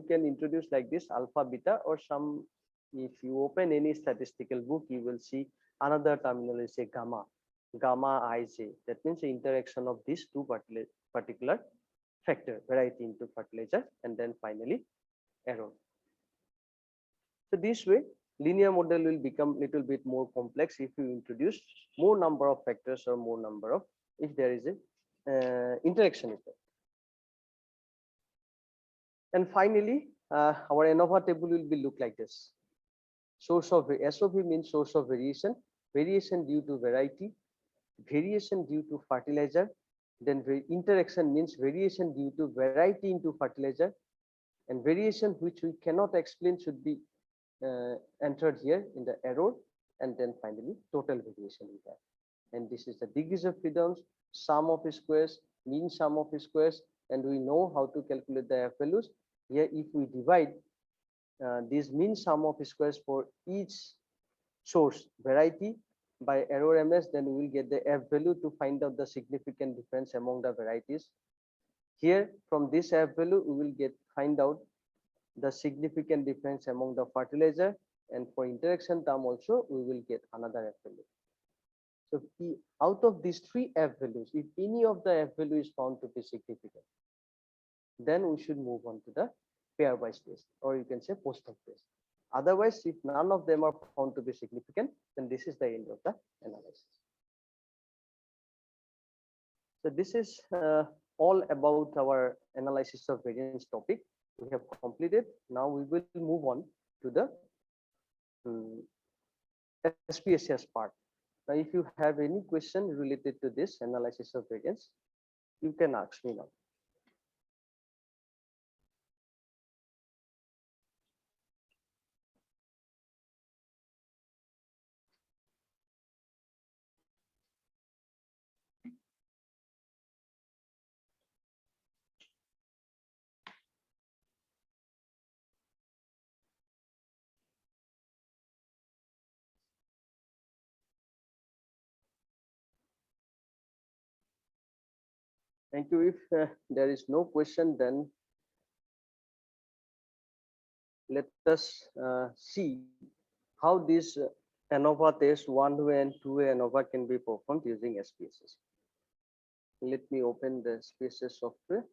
can introduce like this alpha beta, or some, if you open any statistical book you will see another terminology say gamma ij. That means the interaction of these two particular factor, variety into fertilizer, and then finally error. So this way, linear model will become little bit more complex if you introduce more number of factors or more number of, if there is a interaction effect. And finally, our Anova table will be look like this. Source of SOV means source of variation, variation due to variety, variation due to fertilizer. Then interaction means variation due to variety into fertilizer, and variation which we cannot explain should be entered here in the error, and then finally total variation we have. And this is the degrees of freedoms, sum of squares, mean sum of squares, and we know how to calculate the F values. Here if we divide this mean sum of squares for each source variety by error ms, then we will get the F value to find out the significant difference among the varieties. Here from this F value we will find out the significant difference among the fertilizer, and for interaction term also we will get another F value. So out of these three F values, if any of the F value is found to be significant, then we should move on to the pairwise test, or you can say Postdoc test. Otherwise, if none of them are found to be significant, then this is the end of the analysis. So this is all about our analysis of variance topic. We have completed. Now we will move on to the SPSS part. Now, if you have any question related to this analysis of variance, you can ask me now. Thank you. If there is no question, then let us see how this Anova test 1-way and 2-way Anova can be performed using SPSS. Let me open the SPSS software.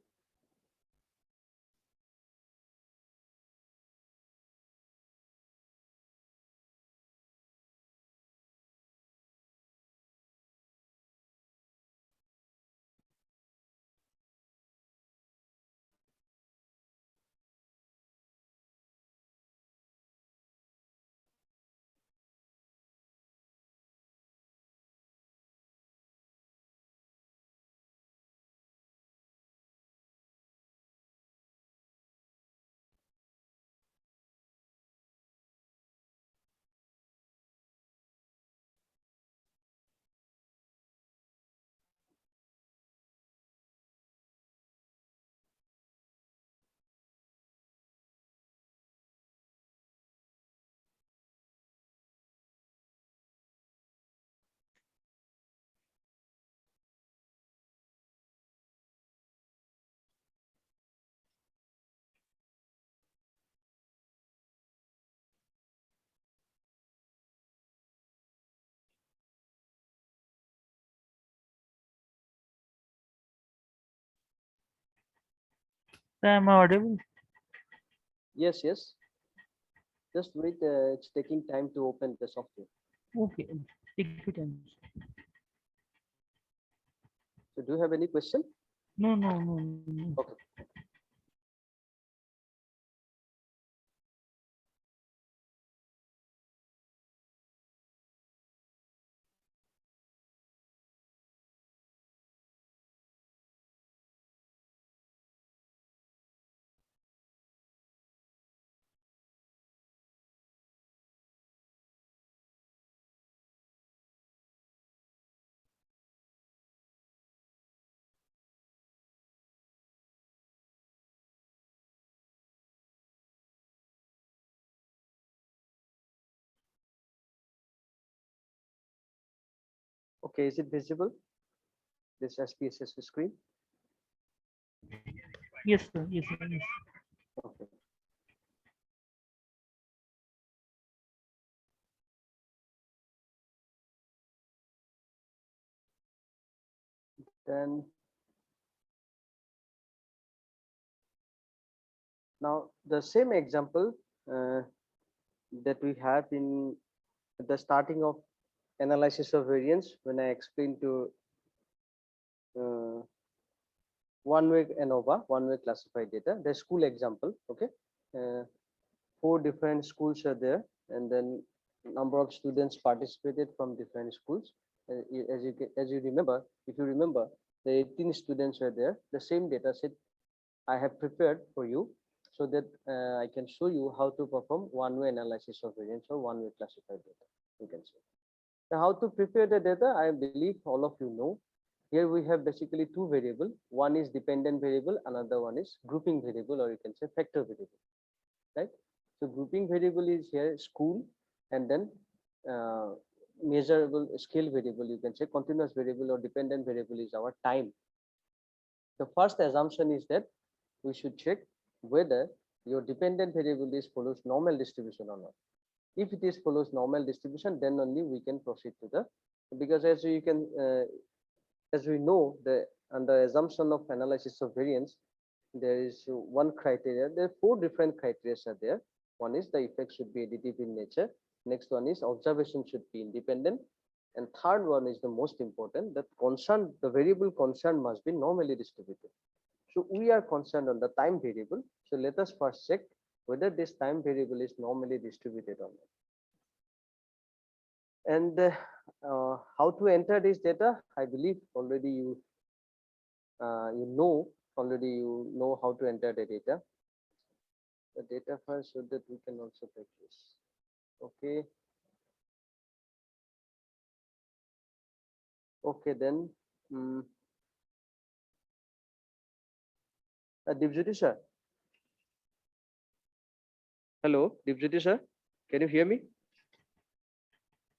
Am I audible? Yes, yes. Just wait. It's taking time to open the software. Okay. Take your time. So, do you have any question? No, no, no, no. Okay. Okay, is it visible? This SPSS screen? Yes, sir. Yes, sir. Yes. Okay. Then now the same example that we have in the starting of analysis of variance when I explained to uh, one-way ANOVA, one-way classified data, the school example, okay? Uh, 4 different schools are there, and then number of students participated from different schools. As you remember, if you remember, the 18 students were there. The same data set I have prepared for you so that I can show you how to perform one-way analysis of variance or one-way classified data. You can say. Now, how to prepare the data? I believe all of you know. Here we have basically two variables. One is dependent variable, another one is grouping variable, or you can say factor variable, right? So grouping variable is here school, and then uh, measurable scale variable, you can say continuous variable or dependent variable is our time. The first assumption is that we should check whether your dependent variable is follows normal distribution or not. If it is follows normal distribution, then only we can proceed to the, because as you can as we know, the under assumption of analysis of variance, there is one criteria. There are 4 different criteria are there. One is the effect should be additive in nature. Next one is observation should be independent. And third one is the most important, that concern, the variable concern must be normally distributed. So we are concerned on the time variable. So let us first check whether this time variable is normally distributed or not. And how to enter this data? I believe already you know how to enter the data. The data first so that we can also practice. Okay. Okay, then. Dipjyoti sir. Hello, Dipjyoti sir. Can you hear me?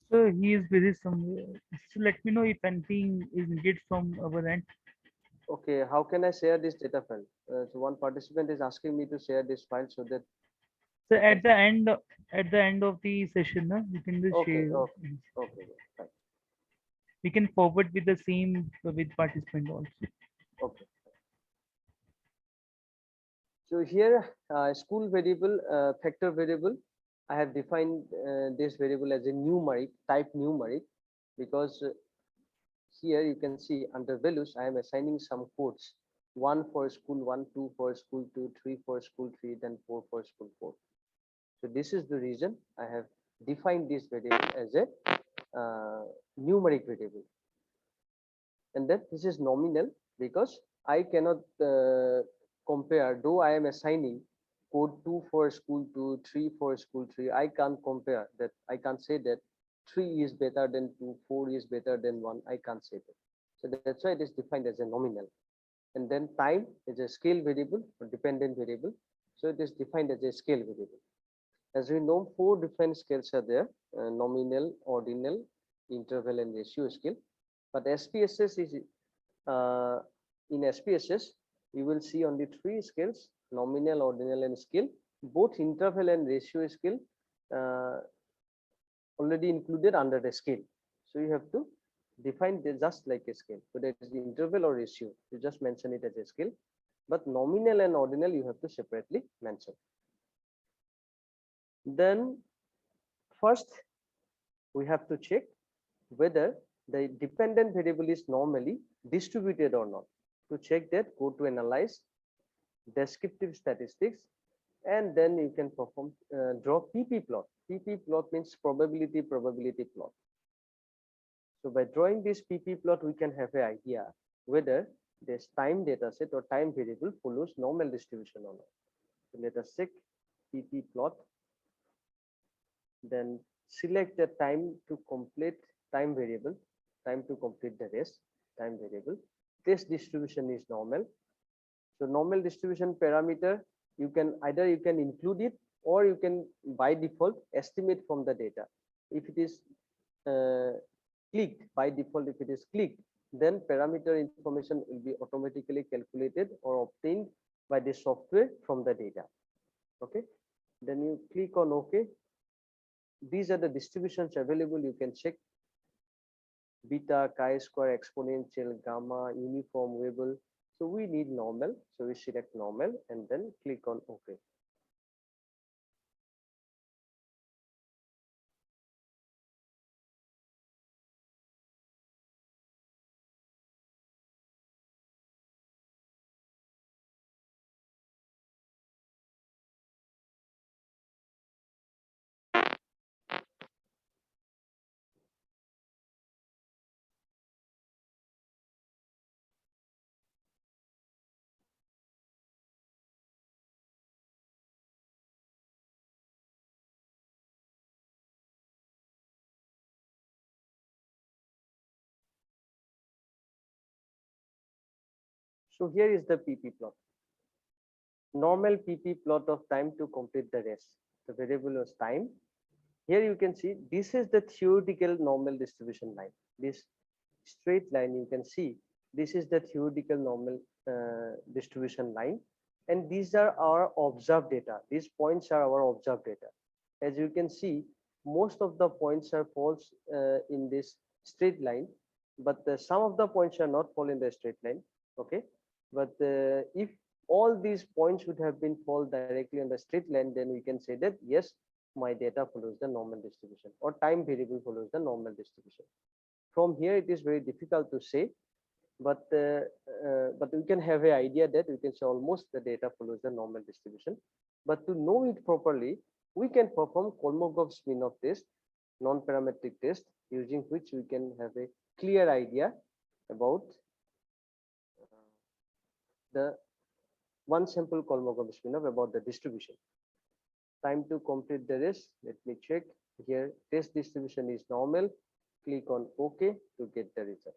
So he is busy somewhere. So let me know if anything is needed from our end. Okay, how can I share this data file? So one participant is asking me to share this file so that So I can. at the end of the session, we can just Okay, share. okay, okay, fine. We can forward with the same with participant also. Okay. So here, school variable, factor variable, I have defined this variable as a numeric, type numeric, because here you can see under values, I am assigning some codes. 1 for school 1, 2 for school 2, 3 for school 3, then 4 for school 4. So this is the reason I have defined this variable as a numeric variable. And then this is nominal because I cannot compare, though I am assigning code 2 for school 2, 3 for school 3, I can't compare that. I can't say that 3 is better than 2, 4 is better than 1. I can't say that. So that's why it is defined as a nominal. And then time is a scale variable or dependent variable. So it is defined as a scale variable. As we know, 4 different scales are there, nominal, ordinal, interval, and ratio scale. But SPSS is, in SPSS, you will see only 3 scales, nominal, ordinal, and scale. Both interval and ratio scale already included under the scale. So you have to define this just like a scale, whether it is interval or ratio. You just mention it as a scale. But nominal and ordinal, you have to separately mention. Then first, we have to check whether the dependent variable is normally distributed or not. To check that, go to analyze, descriptive statistics, and then you can perform draw PP plot. PP plot means probability plot. So by drawing this PP plot, we can have an idea whether this time data set or time variable follows normal distribution or not. So let us check PP plot. Then select the time to complete time variable, time to complete the rest, time variable. This distribution is normal. So normal distribution parameter, you can either you can include it or you can by default estimate from the data. If it is clicked by default, if it is clicked, then parameter information will be automatically calculated or obtained by the software from the data. Okay, then you click on OK. These are the distributions available. You can check beta, chi-square, exponential, gamma, uniform, variable. So we need normal. So we select normal and then click on OK. So here is the PP plot. Normal PP plot of time to complete the rest. The variable was time. Here you can see this is the theoretical normal distribution line. This straight line you can see this is the theoretical normal distribution line, and these are our observed data. These points are our observed data. As you can see, most of the points are falls in this straight line, but some of the points are not fall in the straight line. Okay, but if all these points would have been fall directly on the straight line, then we can say that yes, my data follows the normal distribution, or time variable follows the normal distribution. From here it is very difficult to say, but we can have an idea that we can say almost the data follows the normal distribution. But to know it properly, we can perform Kolmogorov-Smirnov test, non-parametric test, using which we can have a clear idea about the one sample Kolmogorov-Smirnov about the distribution. Time to complete the rest. Let me check here. Test distribution is normal. Click on OK to get the result.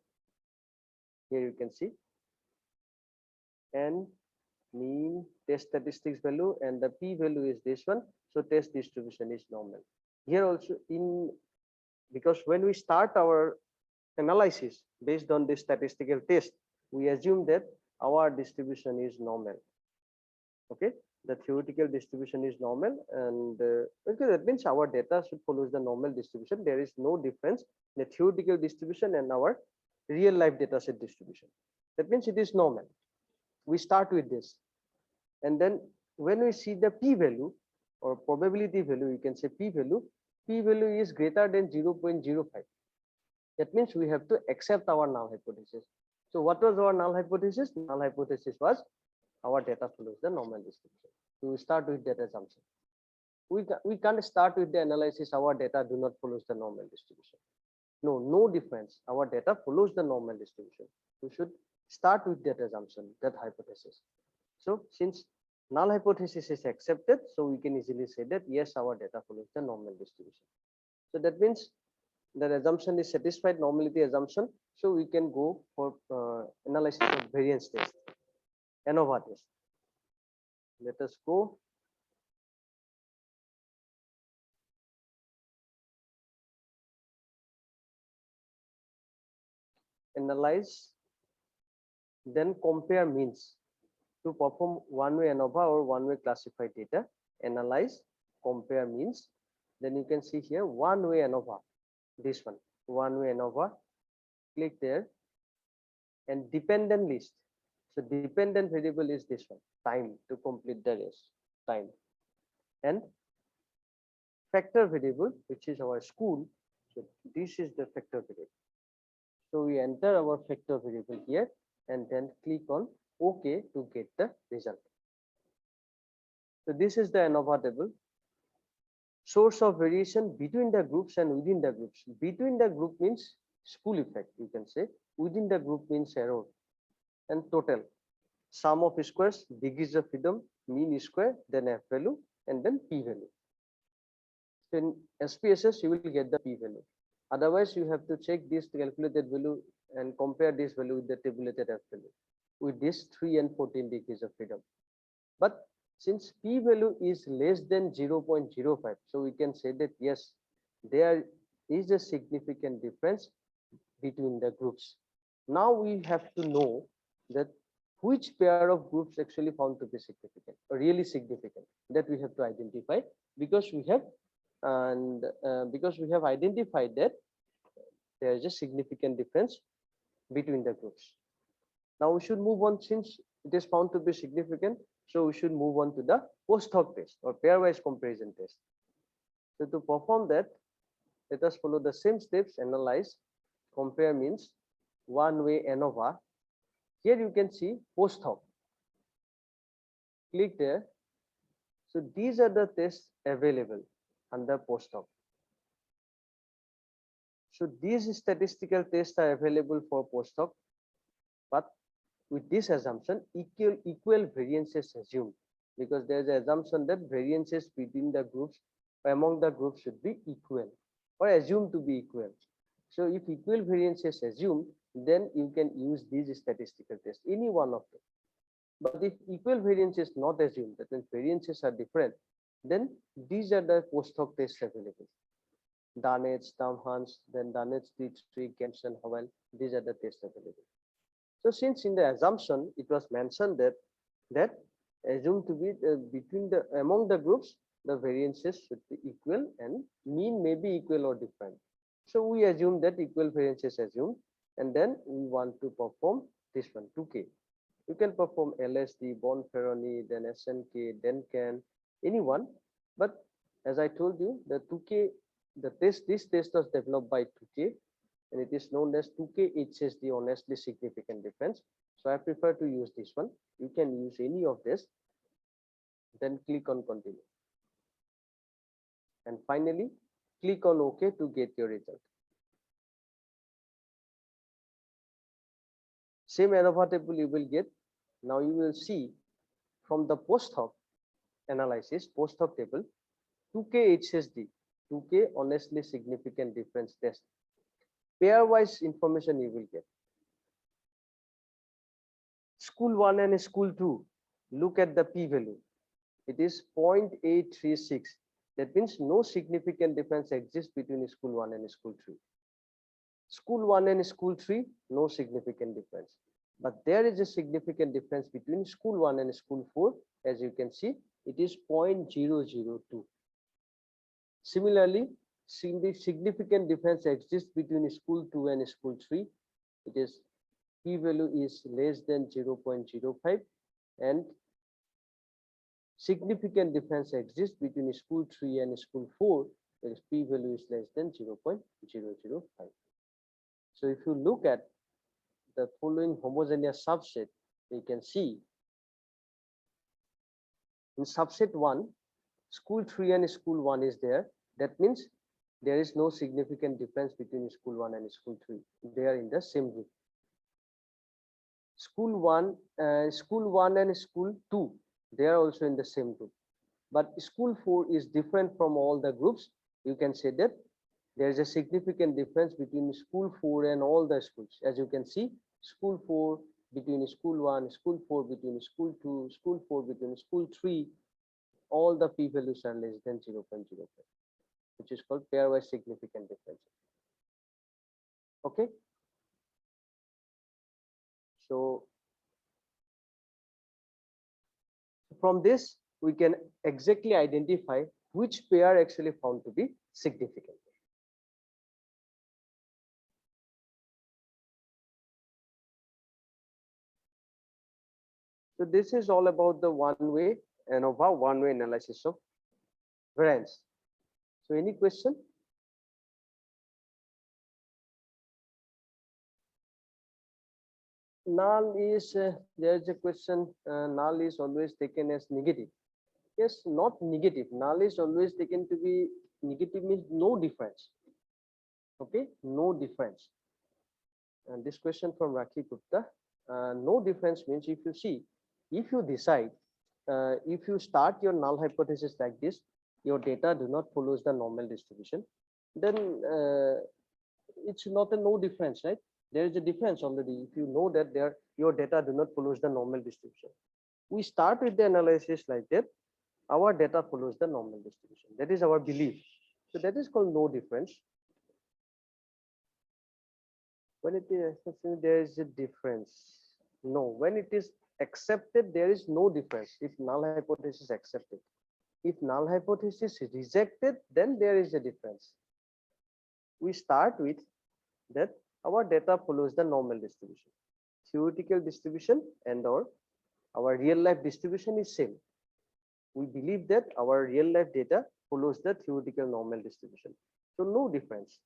Here you can see, and mean, test statistics value, and the p value is this one. So test distribution is normal. Here also, because when we start our analysis based on this statistical test, we assume that our distribution is normal. Okay, the theoretical distribution is normal, and okay, that means our data should follow the normal distribution. There is no difference in the theoretical distribution and our real life data set distribution. That means it is normal. We start with this, and then when we see the p value or probability value, you can say p value is greater than 0.05. That means we have to accept our null hypothesis. So what was our null hypothesis? Null hypothesis was our data follows the normal distribution. So we start with that assumption. We can't start with the analysis our data do not follows the normal distribution. No difference. Our data follows the normal distribution. We should start with that assumption, that hypothesis. So since null hypothesis is accepted, so we can easily say that yes, our data follows the normal distribution. So that means that assumption is satisfied, normality assumption. So we can go for analysis of variance test, Anova test. Let us go. Analyze, then compare means. To perform one-way ANOVA or one-way classified data, analyze, compare means. Then you can see here one-way ANOVA, this one-way ANOVA. Click there, and dependent list. So dependent variable is this one, time to complete the rest, time, and factor variable, which is our school. So this is the factor variable. So we enter our factor variable here and then click on OK to get the result. So this is the Anova table. Source of variation between the groups and within the groups. Between the group means school effect, you can say. Within the group means error. And total. Sum of squares, degrees of freedom, mean square, then F value, and then P value. So in SPSS, you will get the P value. Otherwise, you have to check this calculated value and compare this value with the tabulated F value with this 3 and 14 degrees of freedom. But since P value is less than 0.05, so we can say that yes, there is a significant difference between the groups. Now we have to know that which pair of groups actually found to be significant or really significant, that we have to identify, because we have identified that there is a significant difference between the groups. Now we should move on, since it is found to be significant, so we should move on to the post hoc test or pairwise comparison test. So to perform that, let us follow the same steps. Analyze, compare means one-way ANOVA. Here you can see post hoc. Click there. So these are the tests available under post hoc. So these statistical tests are available for post hoc, but with this assumption, equal variances assumed, because there is an assumption that variances between the groups or among the groups should be equal or assumed to be equal. So if equal variance is assumed, then you can use these statistical tests, any one of them. But if equal variance is not assumed, that means variances are different, then these are the post hoc tests available. Danetz, Damhans, then Danetz, Dietrich, Gens, and Howell. These are the tests available. So since in the assumption it was mentioned that assumed to be among the groups, the variances should be equal and mean may be equal or different. So we assume that equal variance is assumed, and then we want to perform this one, 2K. You can perform LSD, Bonferroni, then SNK, then can anyone. But as I told you, the 2K, this test was developed by 2K, and it is known as 2K HSD, honestly significant difference. So I prefer to use this one. You can use any of this. Then click on continue. And finally, click on OK to get your result. Same Anova table you will get. Now you will see from the post hoc analysis, post hoc table, 2K HSD, 2K honestly significant difference test. Pairwise information you will get. School 1 and school 2, look at the p-value. It is 0.836. That means no significant difference exists between school 1 and school 3. School 1 and school 3, no significant difference. But there is a significant difference between school 1 and school 4. As you can see, it is 0.002. Similarly, significant difference exists between school 2 and school 3. It is p-value is less than 0.05, and significant difference exists between school 3 and school 4. Its p-value is less than 0.005. So if you look at the following homogeneous subset, you can see in subset 1, school 3 and school 1 is there. That means there is no significant difference between school 1 and school 3. They are in the same group. School 1 and school 2, they are also in the same group. But school 4 is different from all the groups. You can say that there is a significant difference between school 4 and all the schools. As you can see, school 4 between school 1, school 4 between school 2, school 4 between school 3, all the p-values are less than 0.05, which is called pairwise significant difference. Okay. So from this, we can exactly identify which pair actually found to be significant. So this is all about the one-way ANOVA, one-way analysis of variance. So any question? Null is, there is a question, null is always taken as negative. Yes, not negative. Null is always taken to be negative, means no difference. Okay, no difference. And this question from Rakhi Gupta, no difference means if you see, if you decide, if you start your null hypothesis like this, your data do not follows the normal distribution, then it's not a no difference, right? There is a difference already. If you know that your data do not follows the normal distribution. We start with the analysis like that, our data follows the normal distribution. That is our belief. So that is called no difference. When it is accepted, there is a difference. No, when it is accepted, there is no difference if null hypothesis is accepted. If null hypothesis is rejected, then there is a difference. We start with that our data follows the normal distribution. Theoretical distribution and or our real life distribution is same. We believe that our real life data follows the theoretical normal distribution. So no difference.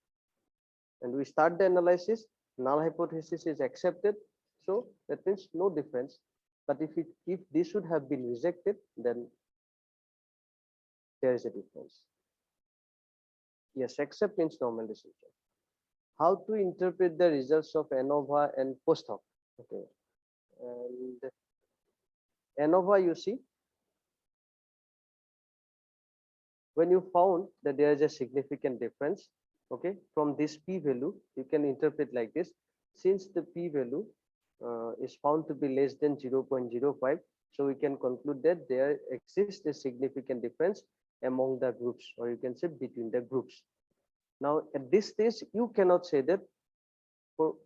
And we start the analysis, null hypothesis is accepted. So that means no difference. But if this should have been rejected, then there is a difference. Yes, accept means normal distribution. How to interpret the results of Anova and Postdoc? Okay. And Anova, you see, when you found that there is a significant difference, okay, from this p-value, you can interpret like this. Since the p-value is found to be less than 0.05, so we can conclude that there exists a significant difference among the groups, or you can say between the groups. Now, at this stage, you cannot say that for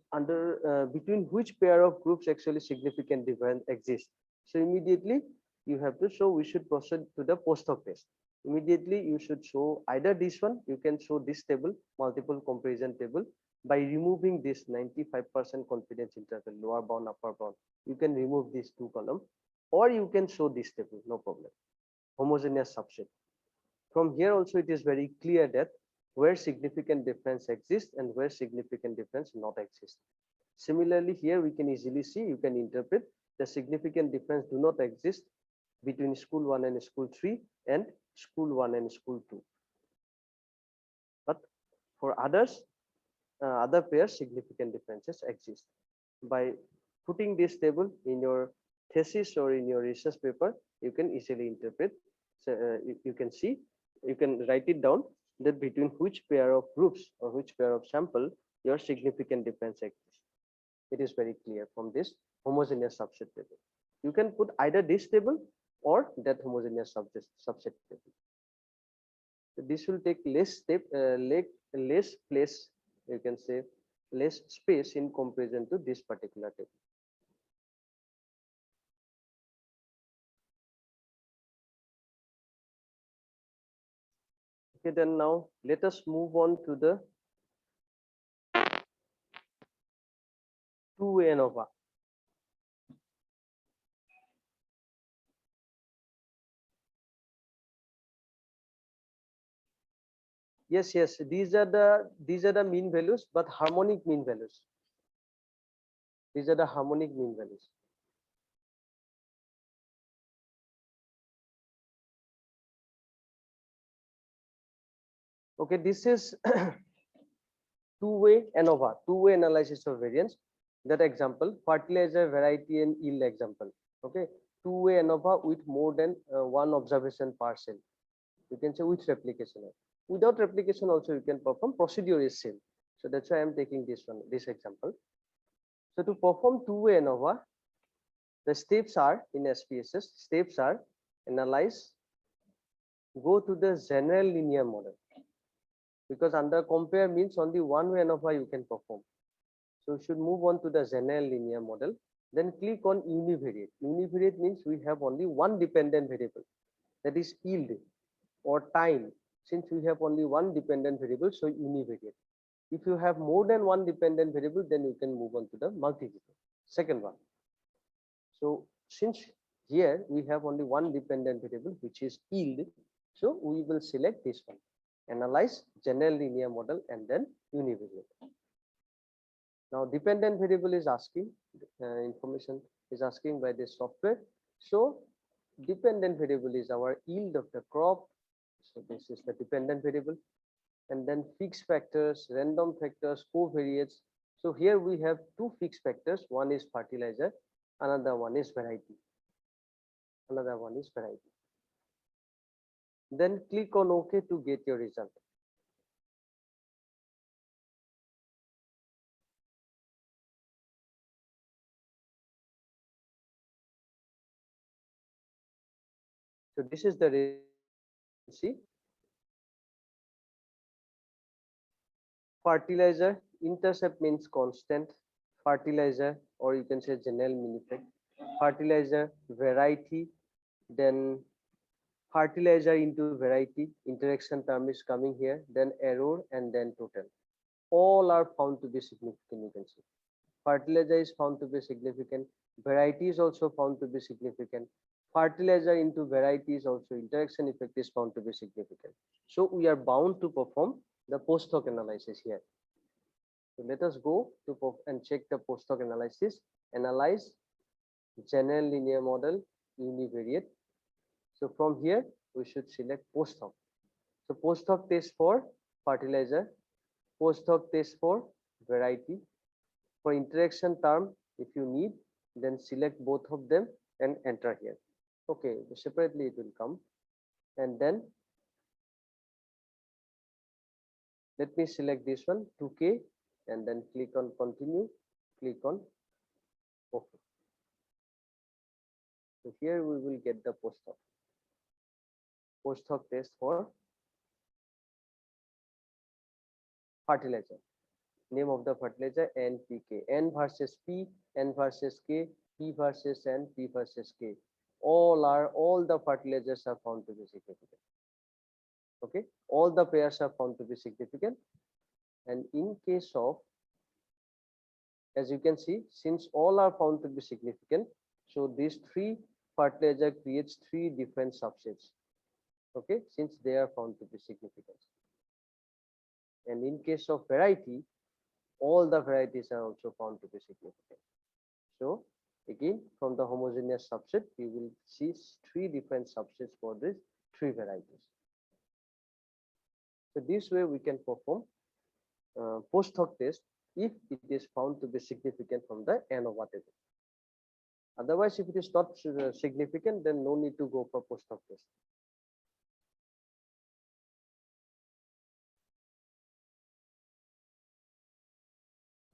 between which pair of groups actually significant difference exists. So immediately you have to show, we should proceed to the Postdoc test. Immediately you should show either this one, you can show this table, multiple comparison table, by removing this 95% confidence interval, lower bound, upper bound. You can remove these two columns, or you can show this table, no problem. Homogeneous subset. From here also it is very clear that where significant difference exists and where significant difference not exist. Similarly, here we can easily see, you can interpret the significant difference do not exist between school 1 and school 3 and school 1 and school 2. But for others, other pairs, significant differences exist. By putting this table in your thesis or in your research paper, you can easily interpret. So you can see, you can write it down that between which pair of groups or which pair of sample your significant difference exists. It is very clear from this homogeneous subset table. You can put either this table or that homogeneous subset table. So this will take less place, you can say less space in comparison to this particular table. Okay, then now let us move on to the two-way ANOVA. Yes, yes, these are the mean values, but harmonic mean values. These are the harmonic mean values. Okay, this is two-way ANOVA, two-way analysis of variance. That example, fertilizer variety and yield example. Okay, two-way ANOVA with more than one observation parcel. You can say with replication. Without replication also you can perform, procedure is same. So that's why I'm taking this one, this example. So to perform two-way ANOVA, the steps are in SPSS, steps are analyze, go to the general linear model. Because under compare means only one way ANOVA you can perform. So we should move on to the general linear model. Then click on univariate. Univariate means we have only one dependent variable, that is yield or time. Since we have only one dependent variable, so univariate. If you have more than one dependent variable, then you can move on to the multivariate. Second one. So since here we have only one dependent variable, which is yield, so we will select this one. Analyze general linear model and then univariate. Now dependent variable is asking, information is asking by this software. So dependent variable is our yield of the crop. So this is the dependent variable. And then fixed factors, random factors, covariates. So here we have two fixed factors. One is fertilizer, another one is variety. Another one is variety. Then click on OK to get your result. So this is the see fertilizer Intercept means constant, fertilizer, or you can say general mean effect, fertilizer, variety, then fertilizer into variety, interaction term is coming here, then error, and then total. All are found to be significant, you can see. Fertilizer is found to be significant, variety is also found to be significant, fertilizer into variety is also, interaction effect is found to be significant. So we are bound to perform the post-hoc analysis here. So let us go to and check the post-hoc analysis. Analyze general linear model univariate. So from here we should select post-hoc. So post-hoc test for fertilizer, post-hoc test for variety. For interaction term, if you need, then select both of them and enter here. Okay, separately it will come. And then let me select this one, 2K, and then click on continue, click on OK. So here we will get the post-hoc test for fertilizer. Name of the fertilizer NPK, N versus P, N versus K, P versus N, P versus K. All the fertilizers are found to be significant. Okay, all the pairs are found to be significant. And in case of, as you can see, since all are found to be significant, so these three fertilizer creates three different subsets. Okay, since they are found to be significant. And in case of variety, all the varieties are also found to be significant. So again, from the homogeneous subset, you will see three different subsets for these three varieties. So this way we can perform post-hoc test if it is found to be significant from the Anova table. Otherwise, if it is not significant, then no need to go for post-hoc test.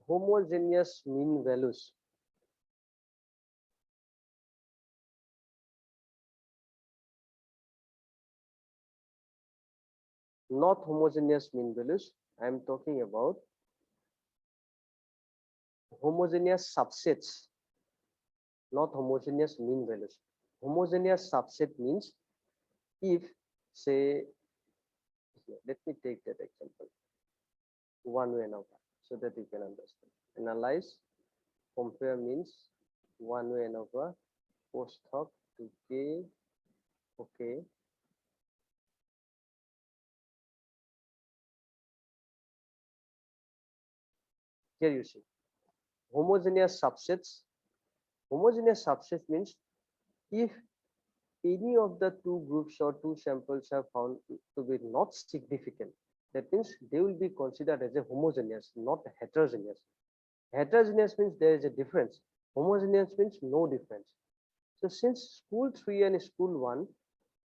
Homogeneous mean values. Not homogeneous mean values. I am talking about homogeneous subsets, not homogeneous mean values. Homogeneous subset means if, say, let me take that example, one-way Anova, so that you can understand. Analyze, compare means one-way Anova, post-hoc to K, okay. Here you see homogeneous subsets. Homogeneous subsets means if any of the two groups or two samples are found to be not significant, that means they will be considered as a homogeneous, not heterogeneous. Heterogeneous means there is a difference. Homogeneous means no difference. So since school 3 and school 1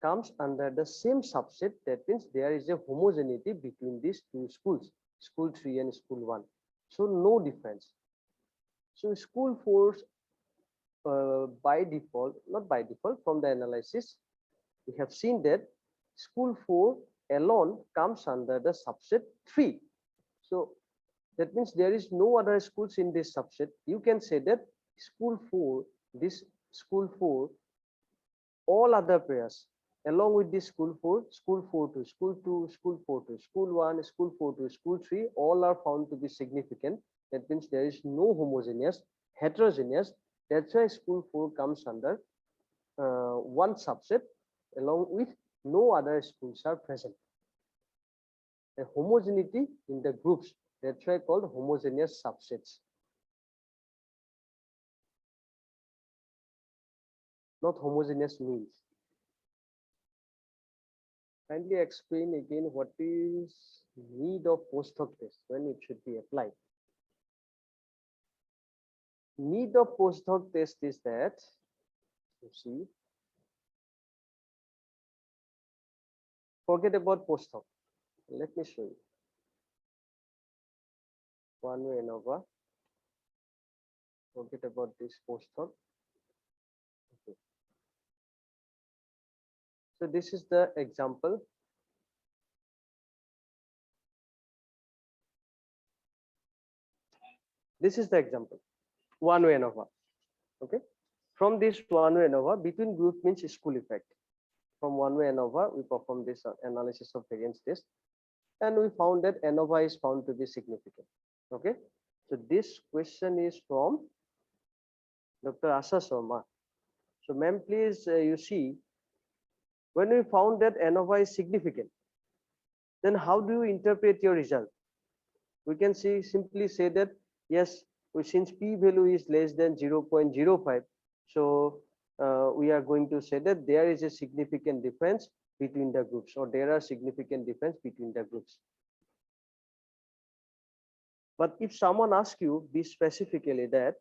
comes under the same subset, that means there is a homogeneity between these two schools, school 3 and school 1. So no difference. So school 4 by default, not by default, from the analysis, we have seen that school 4 alone comes under the subset 3. So that means there is no other schools in this subset. You can say that school 4, this school 4, all other pairs along with this school 4 to school 2, school 4 to school 1, school 4 to school 3, all are found to be significant. That means there is no homogeneous, heterogeneous. That's why school 4 comes under one subset along with no other schools are present. The homogeneity in the groups, that's why called homogeneous subsets. Not homogeneous means. Kindly explain again what is need of post-hoc test, when it should be applied. Need of post-hoc test is that, you see, forget about post-hoc. Let me show you. One-way Anova. Forget about this post-hoc. Okay. So this is the example. This is the example, one-way ANOVA. Okay. From this one-way ANOVA, between group means school effect. From one-way ANOVA, we perform this analysis of variance test, and we found that ANOVA is found to be significant. Okay. So this question is from Dr. Asha Sharma. So ma'am, please, you see, when we found that ANOVA is significant, then how do you interpret your result? We can simply say that, yes, since p value is less than 0.05, so we are going to say that there is a significant difference between the groups, or there are significant difference between the groups. But if someone asks you this specifically, that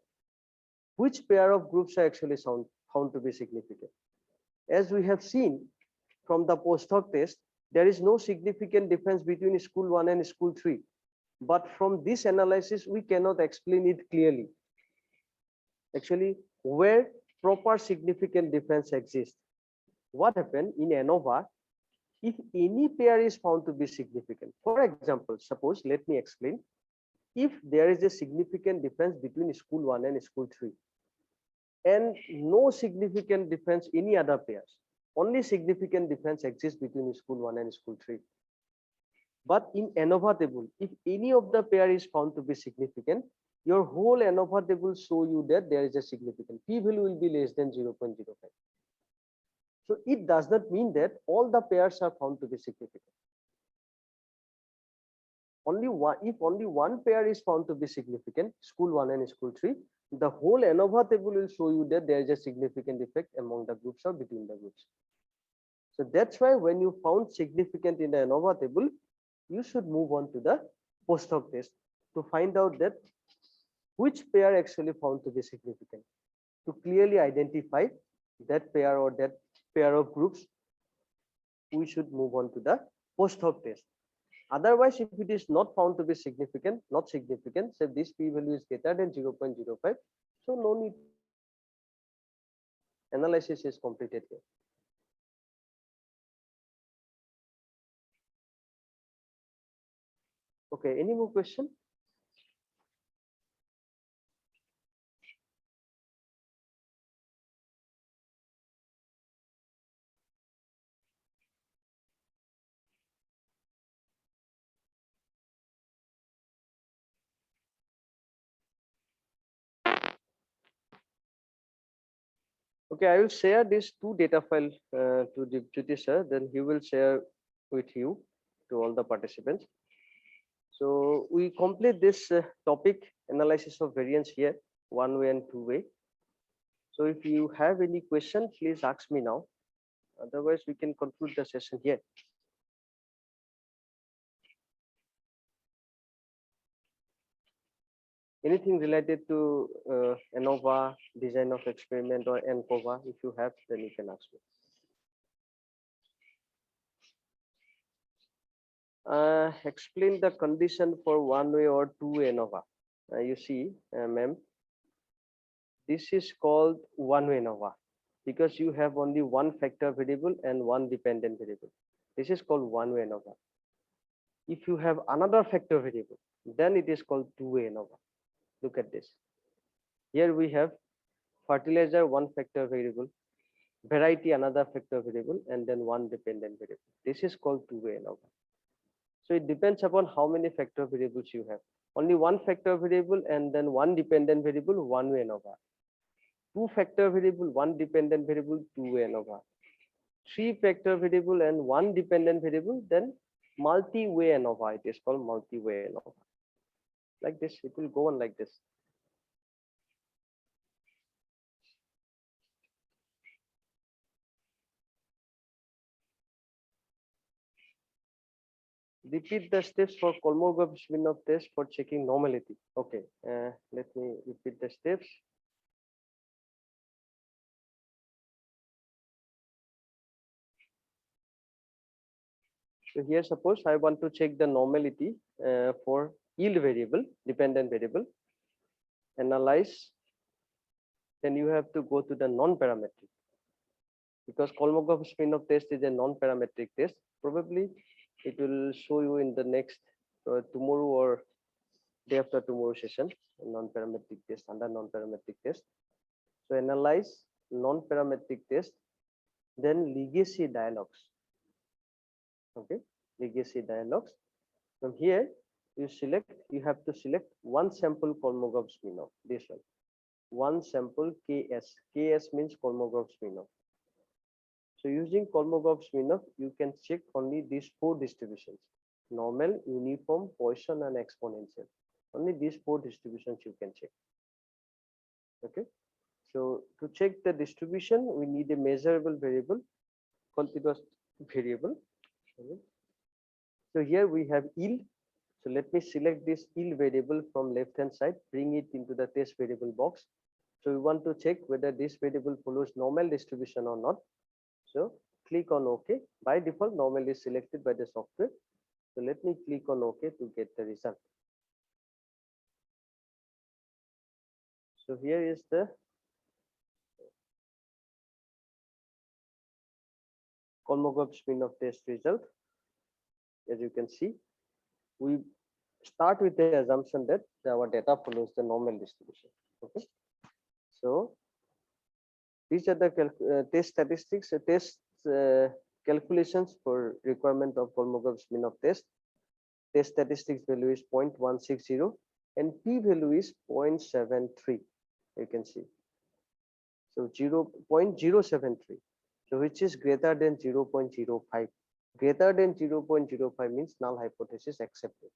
which pair of groups are actually found to be significant? As we have seen from the postdoc test, there is no significant difference between school 1 and school 3. But from this analysis, we cannot explain it clearly. Actually, where proper significant difference exists. What happened in ANOVA, if any pair is found to be significant? For example, suppose, let me explain. If there is a significant difference between school 1 and school 3, and no significant difference any other pairs, only significant difference exists between school 1 and school 3. But in Anova table, if any of the pair is found to be significant, your whole Anova table show you that there is a significant p value will be less than 0.05. So it does not mean that all the pairs are found to be significant. If only one pair is found to be significant, school 1 and school 3, the whole Anova table will show you that there is a significant effect among the groups or between the groups. So that's why when you found significant in the Anova table, you should move on to the postdoc test to find out that which pair actually found to be significant. To clearly identify that pair or that pair of groups, we should move on to the postdoc test. Otherwise, if it is not found to be significant, say this p value is greater than 0.05, so no need. Analysis is completed here. Okay, any more question? Okay, I will share these two data file to Jyoti sir, then he will share with you to all the participants. So we complete this topic analysis of variance here, one way and two way. So if you have any question, please ask me now. Otherwise, we can conclude the session here. Anything related to ANOVA, design of experiment, or ANCOVA, if you have, then you can ask me. Explain the condition for one-way or two-way ANOVA. You see, ma'am, this is called one-way ANOVA because you have only one factor variable and one dependent variable. This is called one-way ANOVA. If you have another factor variable, then it is called two-way ANOVA. Look at this. Here we have fertilizer, one factor variable, variety, another factor variable, and then one dependent variable. This is called two-way ANOVA. So it depends upon how many factor variables you have. Only one factor variable and then one dependent variable, one-way ANOVA. Two factor variable, one dependent variable, two-way ANOVA. Three factor variable and one dependent variable, then multi-way ANOVA. It is called multi-way ANOVA. Like this, it will go on like this. Repeat the steps for Kolmogorov-Smirnov test for checking normality. Okay, let me repeat the steps. So here, suppose I want to check the normality for yield variable, dependent variable. Analyze. Then you have to go to the non-parametric. Because Kolmogorov-Smirnov test is a non-parametric test. Probably it will show you in the next tomorrow or day after tomorrow session, non-parametric test, under non-parametric test. So analyze non-parametric test, then legacy dialogues. Okay, legacy dialogues. From here, you have to select one sample Kolmogorov-Smirnov, this one sample KS. KS means Kolmogorov-Smirnov. So using Kolmogorov-Smirnov, you can check only these four distributions: normal, uniform, Poisson, and exponential. Only these four distributions you can check. Okay. So to check the distribution, we need a measurable variable, continuous variable. So here we have yield. So let me select this yield variable from left hand side, bring it into the test variable box. So we want to check whether this variable follows normal distribution or not. So click on OK. By default, normal is selected by the software. So let me click on OK to get the result. So here is the Kolmogorov-Smirnov test result. As you can see, we start with the assumption that our data follows the normal distribution. Okay. So these are the test statistics, test calculations for requirement of Kolmogorov-Smirnov test. Test statistics value is 0.160 and p value is 0.73. You can see. So 0.073. So which is greater than 0.05. Greater than 0.05 means null hypothesis accepted.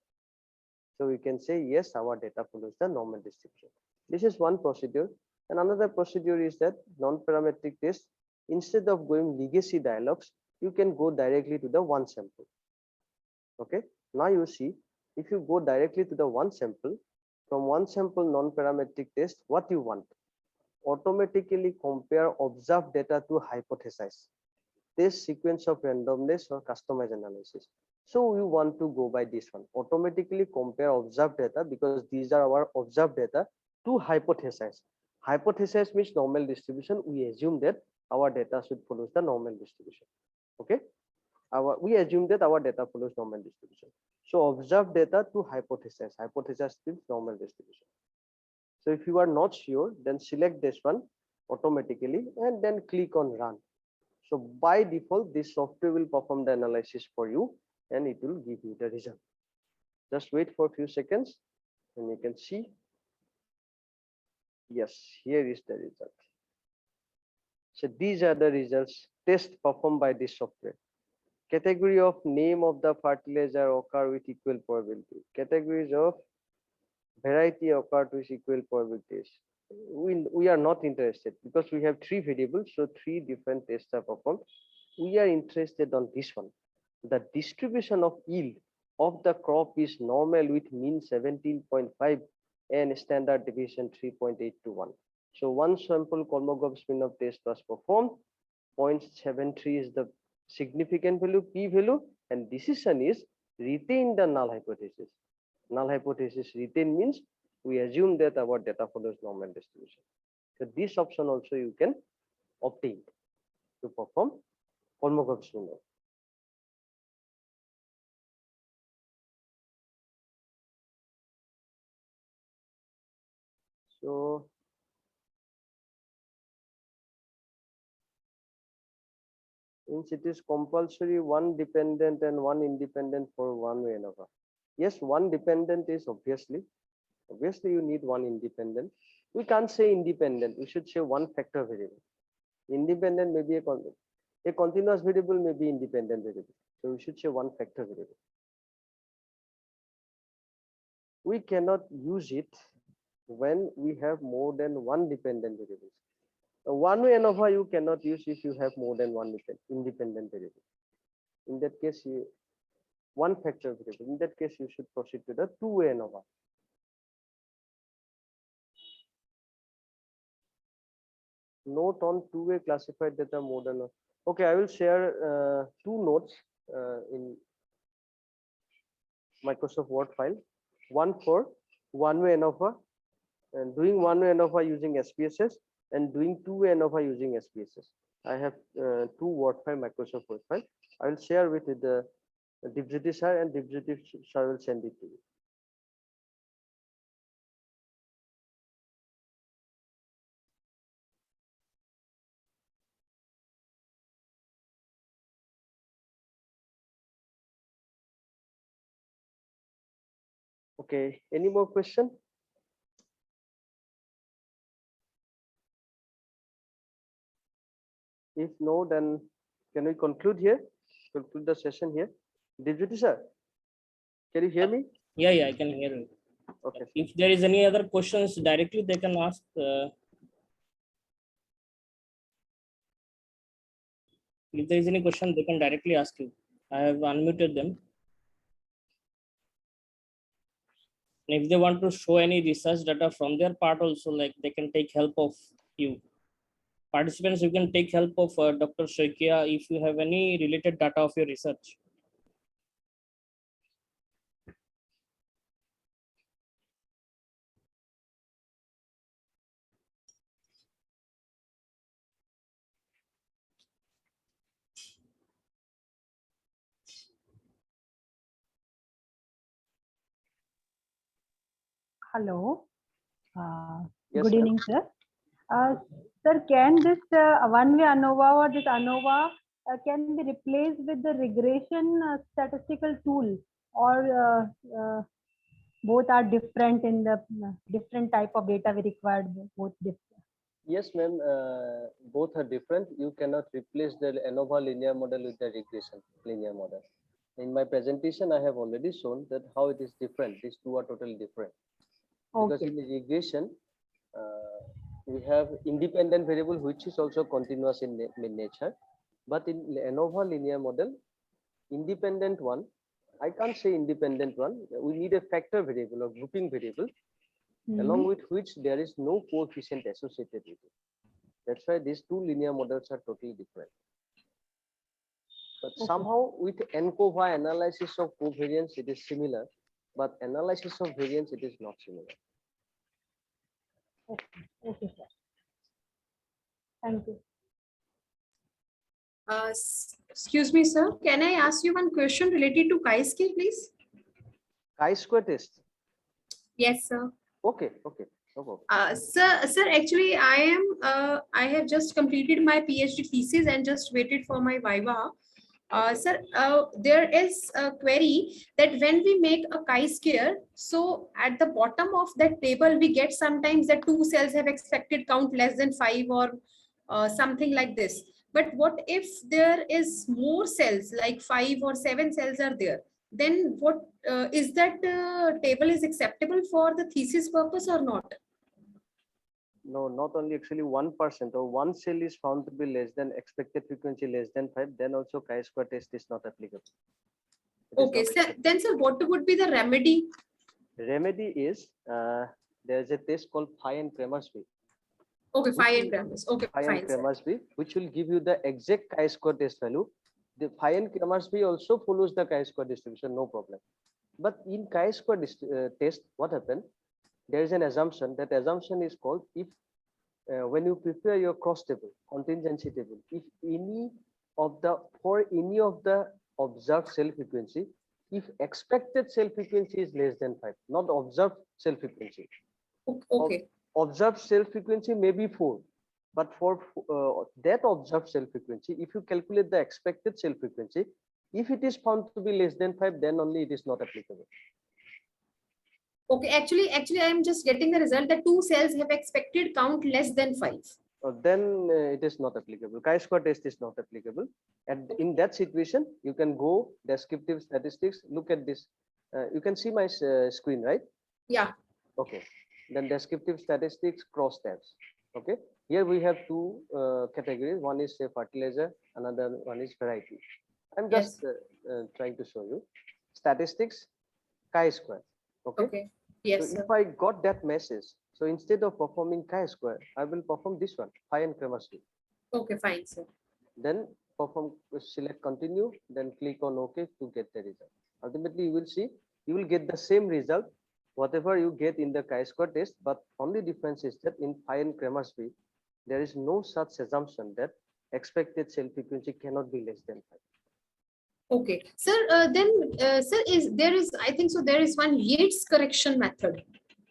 So we can say yes, our data follows the normal distribution. This is one procedure. And another procedure is that non-parametric test, instead of going legacy dialogues, you can go directly to the one sample. Okay. Now you see, if you go directly to the one sample, from one sample non-parametric test, what you want? Automatically compare observed data to hypothesize. This sequence of randomness or customized analysis. So we want to go by this one. Automatically compare observed data, because these are our observed data, to hypothesize. Hypothesize means normal distribution. We assume that our data should follow the normal distribution. Okay. We assume that our data follows normal distribution. So observed data to hypothesize. Hypothesize means normal distribution. So if you are not sure, then select this one automatically and then click on run. So by default, this software will perform the analysis for you and it will give you the result. Just wait for a few seconds and you can see. Yes, here is the result. So these are the results, test performed by this software. Category of name of the fertilizer occur with equal probability. Categories of variety occur with equal probabilities. We are not interested because we have three variables, so three different tests are performed. We are interested on this one. The distribution of yield of the crop is normal with mean 17.5 and standard deviation 3.821. So one sample Kolmogorov-Smirnov test was performed. 0.73 is the significant value, p value, and decision is retain the null hypothesis. Null hypothesis retain means we assume that our data follows normal distribution. So this option also you can obtain to perform Kolmogorov-Smirnov. So means it is compulsory one dependent and one independent for one-way ANOVA. Yes, one dependent is obviously you need one independent. We can't say independent, we should say one factor variable. Independent may be a continuous variable may be independent variable. So we should say one factor variable. We cannot use it when we have more than one dependent variable. One-way ANOVA you cannot use if you have more than one independent variable. In that case, one factor variable. In that case, you should proceed to the two-way ANOVA. Note on two-way classified data more than one. Okay, I will share two notes in Microsoft Word file. One for one-way ANOVA and doing one-way ANOVA using SPSS and doing two-way ANOVA using SPSS. I have two Word file, Microsoft Word file. I will share with the Dipjyoti sir and Dipjyoti sir will send it to you. Okay, any more question? If no, then can we conclude here? Conclude the session here. Deputy sir, can you hear me? Yeah, I can hear you. Okay. If there is any other questions directly, they can ask. If there is any question, they can directly ask you. I have unmuted them. And if they want to show any research data from their part also, like they can take help of you. Participants, you can take help of Dr. Saikia if you have any related data of your research. Hello. Yes, Good ma'am. evening, sir. Sir, can this one-way ANOVA or this ANOVA can be replaced with the regression statistical tool, or both are different in the different type of data we required, both different? Yes, ma'am. Both are different. You cannot replace the ANOVA linear model with the regression linear model. In my presentation, I have already shown that how it is different. These two are totally different. Because Okay. in the regression, we have independent variable which is also continuous in nature. But in ANOVA linear model, independent one, I can't say independent one. We need a factor variable or grouping variable, along with which there is no coefficient associated with it. That's why these two linear models are totally different. But somehow with ANCOVA analysis of covariance, it is similar, but analysis of variance, it is not similar. Okay, sir. Thank you. Excuse me, sir. Can I ask you one question related to chi-square, please? Chi-square test. Yes, sir. Okay, no problem. Sir, actually, I have just completed my PhD thesis and just waited for my viva. Sir, there is a query that when we make a chi-square, so at the bottom of that table, we get sometimes that 2 cells have expected count less than 5 or something like this. But what if there is more cells, like 5 or 7 cells are there? Then what is that table is acceptable for the thesis purpose or not? No, not only actually 1% or one cell is found to be less than expected frequency less than 5, then also chi-square test is not applicable. Okay, sir. Then, sir, what would be the remedy? Remedy is there is a test called phi and Kramer's-Ray. Okay, phi and Kramer's. Okay, Phi and fine, sir. Kramer's-Ray, which will give you the exact chi-square test value. The phi and Kramer's-Ray also follows the chi-square distribution, no problem. But in chi-square test, what happened? There is an assumption. That assumption is called if when you prepare your cross table, contingency table, if for any of the observed cell frequency, if expected cell frequency is less than 5, not observed cell frequency. Okay. Observed cell frequency may be 4, but for that observed cell frequency, if you calculate the expected cell frequency, if it is found to be less than 5, then only it is not applicable. Okay, actually, I am just getting the result that 2 cells have expected count less than 5. Then it is not applicable. Chi-square test is not applicable. And in that situation, you can go descriptive statistics. Look at this. You can see my screen, right? Yeah. Okay. Then descriptive statistics cross tabs. Okay. Here we have two categories. One is say fertilizer. Another one is variety. I'm just trying to show you statistics chi-square. Okay. Okay. Yes, so sir. if I got that message, so instead of performing chi-square, I will perform this one, phi and Kramer's-Ray. Okay, fine, sir. Then select continue, then click on OK to get the result. Ultimately, you will see, you will get the same result, whatever you get in the chi-square test, but only difference is that in phi and Kramer's-Ray, there is no such assumption that expected cell frequency cannot be less than 5. Okay, sir. Sir, I think so. There is one Yates correction method.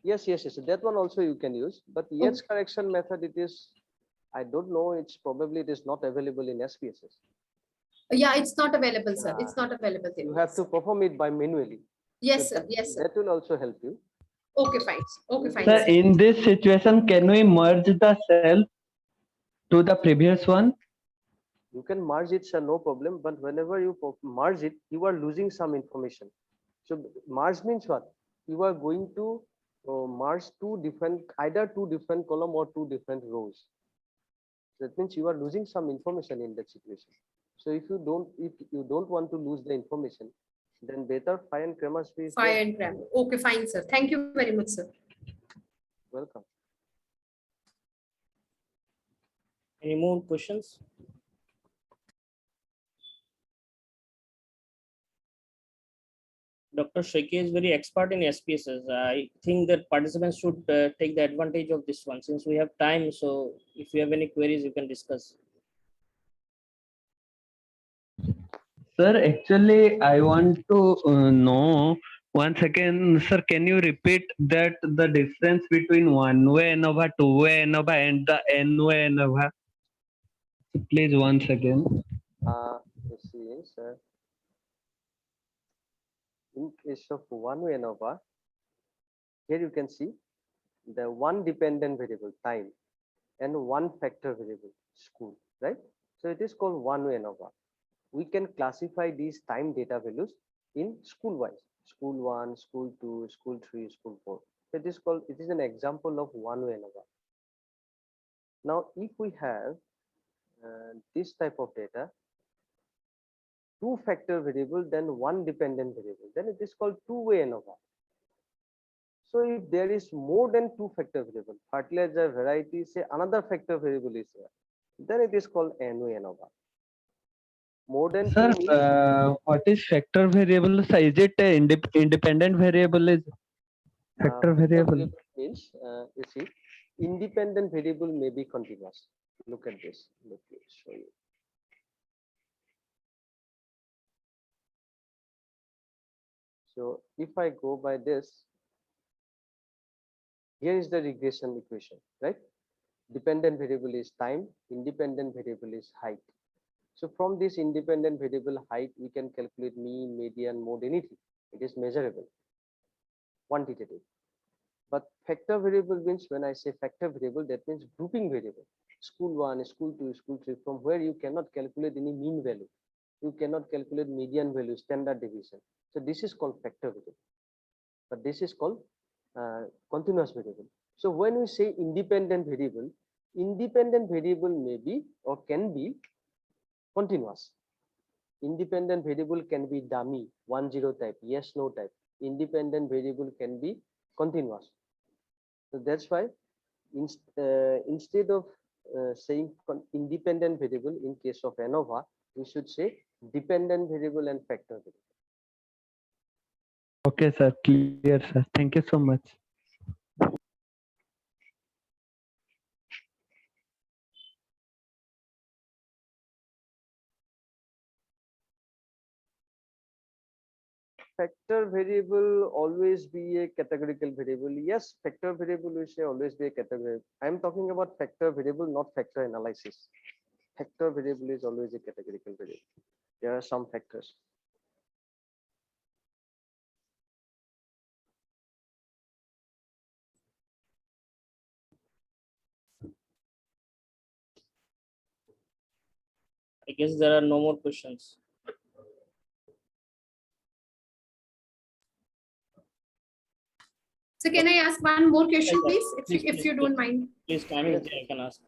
Yes. That one also you can use, but Yates correction method, it is, I don't know. It is not available in SPSS. Yeah, it's not available, sir. It's not available there. You have to perform it by manually. Yes, So sir. Yes, sir. that will also help you. Okay, fine. Okay, fine. Sir, Sir. in this situation, can we merge the cell to the previous one? You can merge it, sir, no problem. But whenever you merge it, you are losing some information. So merge means what? You are going to merge either two different column or two different rows. That means you are losing some information in that situation. So if you don't want to lose the information, then better Phi and Cramer space. Fire and cram. Okay, fine, sir. Thank you very much, sir. Welcome. Any more questions? Dr. Saikia is very expert in SPSS. I think that participants should take the advantage of this one since we have time. So if you have any queries, you can discuss. Sir, actually, I want to know once again, sir, can you repeat that the difference between one-way ANOVA, two-way ANOVA, and the n-way ANOVA? Please, once again. You see, sir. In case of one-way ANOVA, here you can see the one dependent variable time and one factor variable school, right? So it is called one-way ANOVA. We can classify these time data values in school wise, school 1, school 2, school 3, school 4. So it is an example of one-way ANOVA. Now, if we have this type of data, two factor variable, then one dependent variable, then it is called two-way ANOVA. So if there is more than two factor variable, fertilizer variety, say another factor variable is there, then it is called n-way ANOVA. More than Sir, two means, what is factor variable? So is it a independent variable? Is factor variable? means you see, independent variable may be continuous. Look at this. Let me show you. So if I go by this, here is the regression equation, right? Dependent variable is time, independent variable is height. So from this independent variable height, we can calculate mean, median, mode, anything. It is measurable, quantitative. But factor variable means, when I say factor variable, that means grouping variable. School 1, school 2, school 3, from where you cannot calculate any mean value. You cannot calculate median value, standard deviation. So this is called factor variable. But this is called continuous variable. So when we say independent variable may be or can be continuous. Independent variable can be dummy, 1-0 type, yes, no type. Independent variable can be continuous. So that's why instead of saying independent variable in case of ANOVA, we should say dependent variable and factor variable. Okay, sir. Clear, sir. Thank you so much. Factor variable always be a categorical variable. Yes, factor variable we say always be a category. I am talking about factor variable, not factor analysis. Factor variable is always a categorical variable. There are some factors. I guess there are no more questions. So can I ask one more question, Yeah, please, if you don't mind? Please, time is there, you can ask.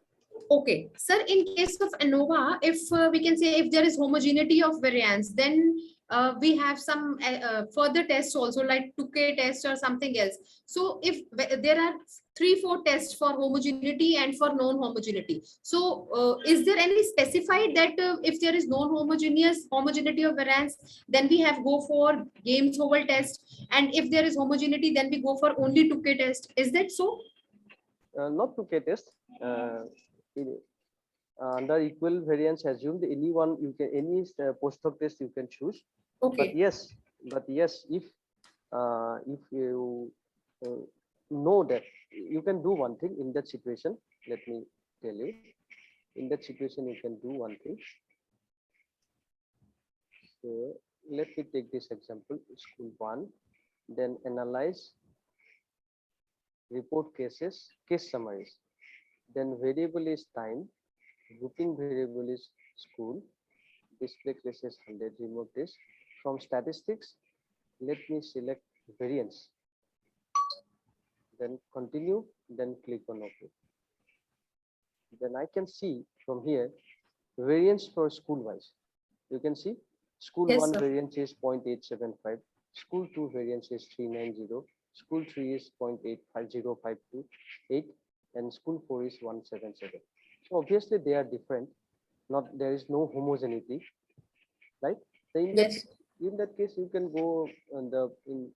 Okay, sir, in case of ANOVA, if we can say if there is homogeneity of variance, then we have some further tests also like 2K test or something else. So if there are 3-4 tests for homogeneity and for non-homogeneity, so is there any specified that if there is homogeneity of variance, then we have go for Games Oval test, and if there is homogeneity, then we go for only 2K test. Is that so? Not 2K test. Under equal variance assumed, any postdoc test you can choose. Okay. But yes, if you know that you can do one thing in that situation, let me tell you. In that situation, you can do one thing. So let me take this example, school 1. then analyze, report cases, case summaries. Then variable is time, grouping variable is school, display classes 100, remove this. From statistics, let me select variance. Then continue, then click on OK. Then I can see from here variance for school wise. You can see school Yes, 1 sir. variance is 0.875, school 2 variance is 390, school 3 is 0.850528, and school 4 is 177. So obviously they are different. Not there is no homogeneity, right? So Yes. in that case, you can go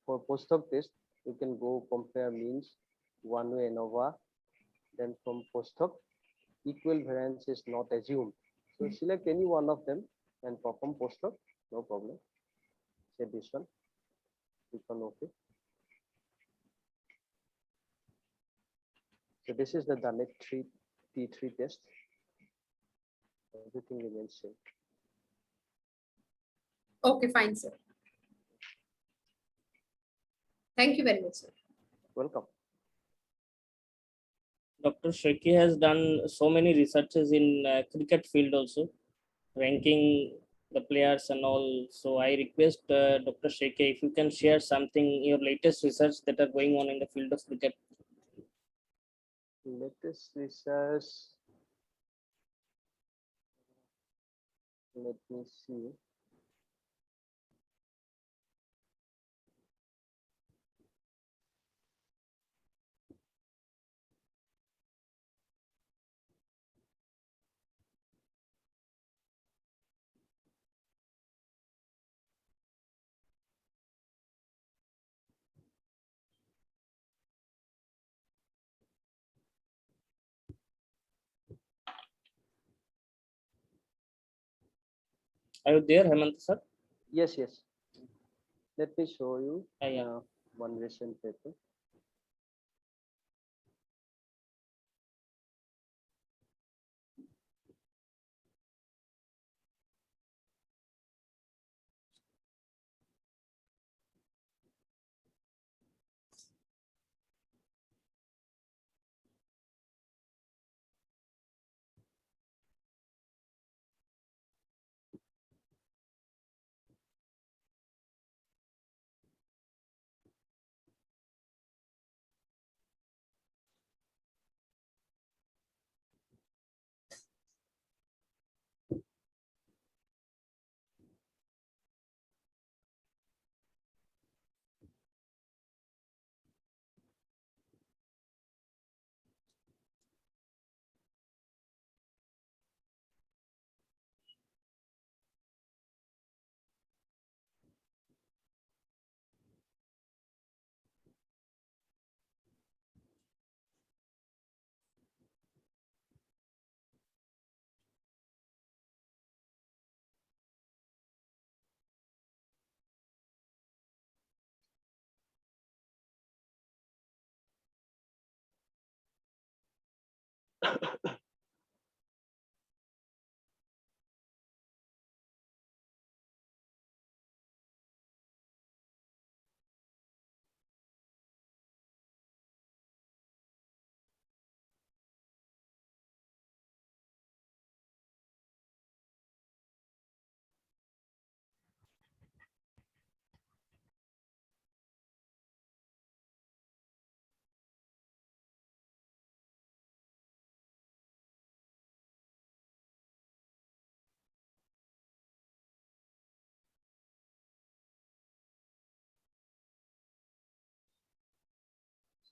for postdoc test, you can go compare means one-way ANOVA. Then from postdoc, equal variance is not assumed. So select any one of them and perform postdoc, no problem. Say this one, click on OK. So this is the Danet T3 test. Everything remains same. Okay, fine, sir. Thank you very much, sir. Welcome. Dr. Saikia has done so many researches in cricket field also, ranking the players and all. So I request Dr. Saikia if you can share something, your latest research that are going on in the field of cricket. Latest research. Let me see. Are you there, Hemanta sir? Yes, yes. Let me show you Yeah. one recent paper.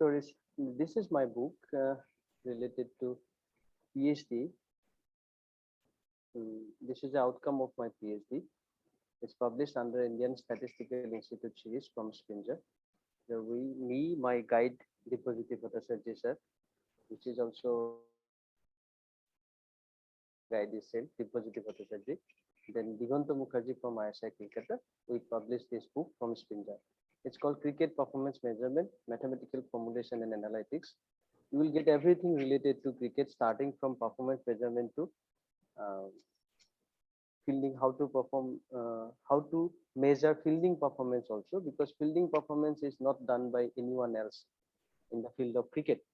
So this is my book related to PhD. This is the outcome of my PhD. It's published under Indian Statistical Institute series from Springer. My guide, Deepajuti Bhattacharya sir, which is also guide is same, Deepajuti Bhattacharya. Then Diganta Mukherjee from ISI Kolkata, we published this book from Springer. It's called Cricket Performance Measurement, Mathematical Formulation and Analytics. You will get everything related to cricket, starting from performance measurement to fielding, how to perform, how to measure fielding performance also, because fielding performance is not done by anyone else in the field of cricket.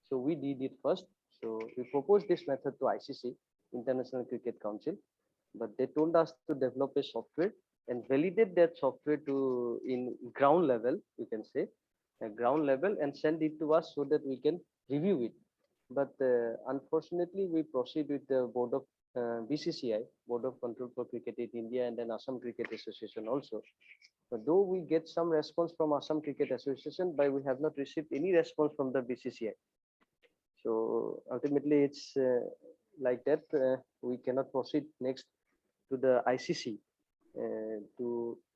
So we did it first. So we proposed this method to ICC, International Cricket Council, but they told us to develop a software and validate that software to in ground level, you can say, ground level, and send it to us so that we can review it. But unfortunately, we proceed with the board of BCCI, Board of Control for Cricket in India, and then Assam Cricket Association also. But though we get some response from Assam Cricket Association, but we have not received any response from the BCCI. So ultimately, it's like that. We cannot proceed next to the ICC.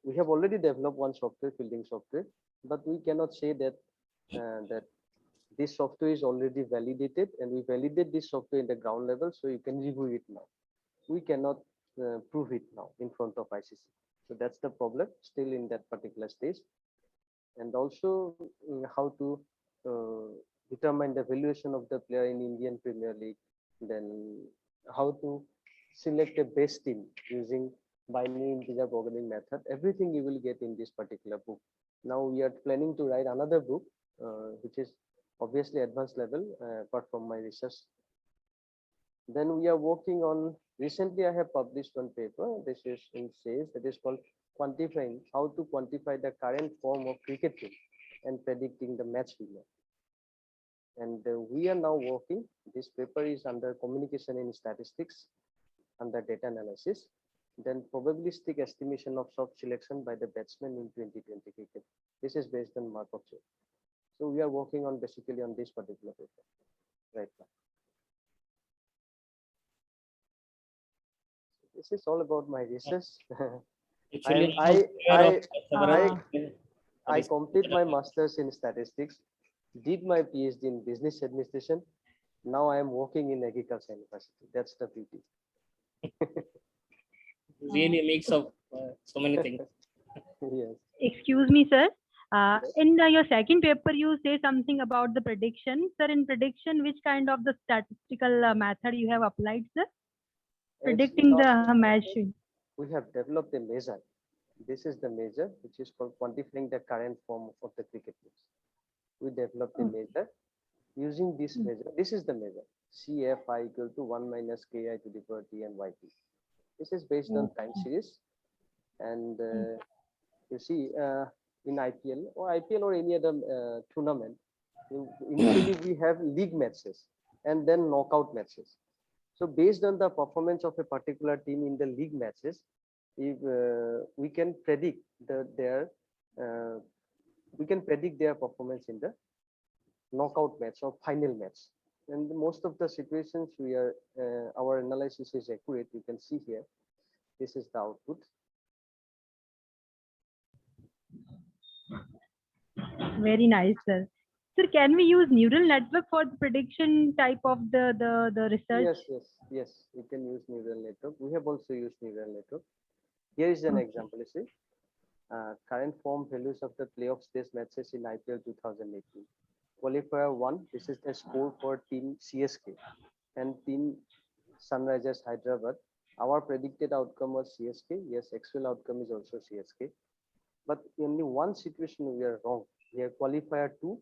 We have already developed one software, fielding software, but we cannot say that that this software is already validated, and we validate this software in the ground level, so you can review it now. We cannot prove it now in front of ICC. So that's the problem still in that particular stage. And also how to determine the valuation of the player in Indian Premier League, then how to select a best team using binary integer programming method. Everything you will get in this particular book. Now we are planning to write another book, which is obviously advanced level, apart from my research. Then we are working on, recently I have published one paper, this is in SAYS, that is called quantifying, how to quantify the current form of cricket team and predicting the match winner. And we are now working, this paper is under communication in statistics, under data analysis, then probabilistic estimation of soft selection by the batsman in 2020 cricket. This is based on Markov chain. So we are working on basically on this particular paper right now. This is all about my research. Actually, I complete my master's in statistics, did my PhD in business administration. Now I am working in agriculture university. That's the beauty. really a mix of so many things. Yes. Excuse me, sir. In your second paper, you say something about the prediction. Sir, in prediction, which kind of the statistical method you have applied, sir? Predicting the match. We have developed a measure. This is the measure, which is called quantifying the current form of the cricket teams. We developed a measure using this measure. This is the measure. CFI equal to 1 minus KI to the power T and YT. This is based on time series. And you see, in IPL or any other tournament, initially we have league matches and then knockout matches. So based on the performance of a particular team in the league matches, if we can predict their performance in the knockout match or final match. And most of the situations we are our analysis is accurate. You can see here. This is the output. Very nice, sir. Sir, can we use neural network for the prediction type of the research? Yes. We can use neural network. We have also used neural network. Here is an example. You see, current form values of the playoff stage matches in IPL 2018. Qualifier 1. This is the score for team CSK and team Sunrisers Hyderabad. Our predicted outcome was CSK. Yes, actual outcome is also CSK. But only one situation we are wrong. We have qualifier 2,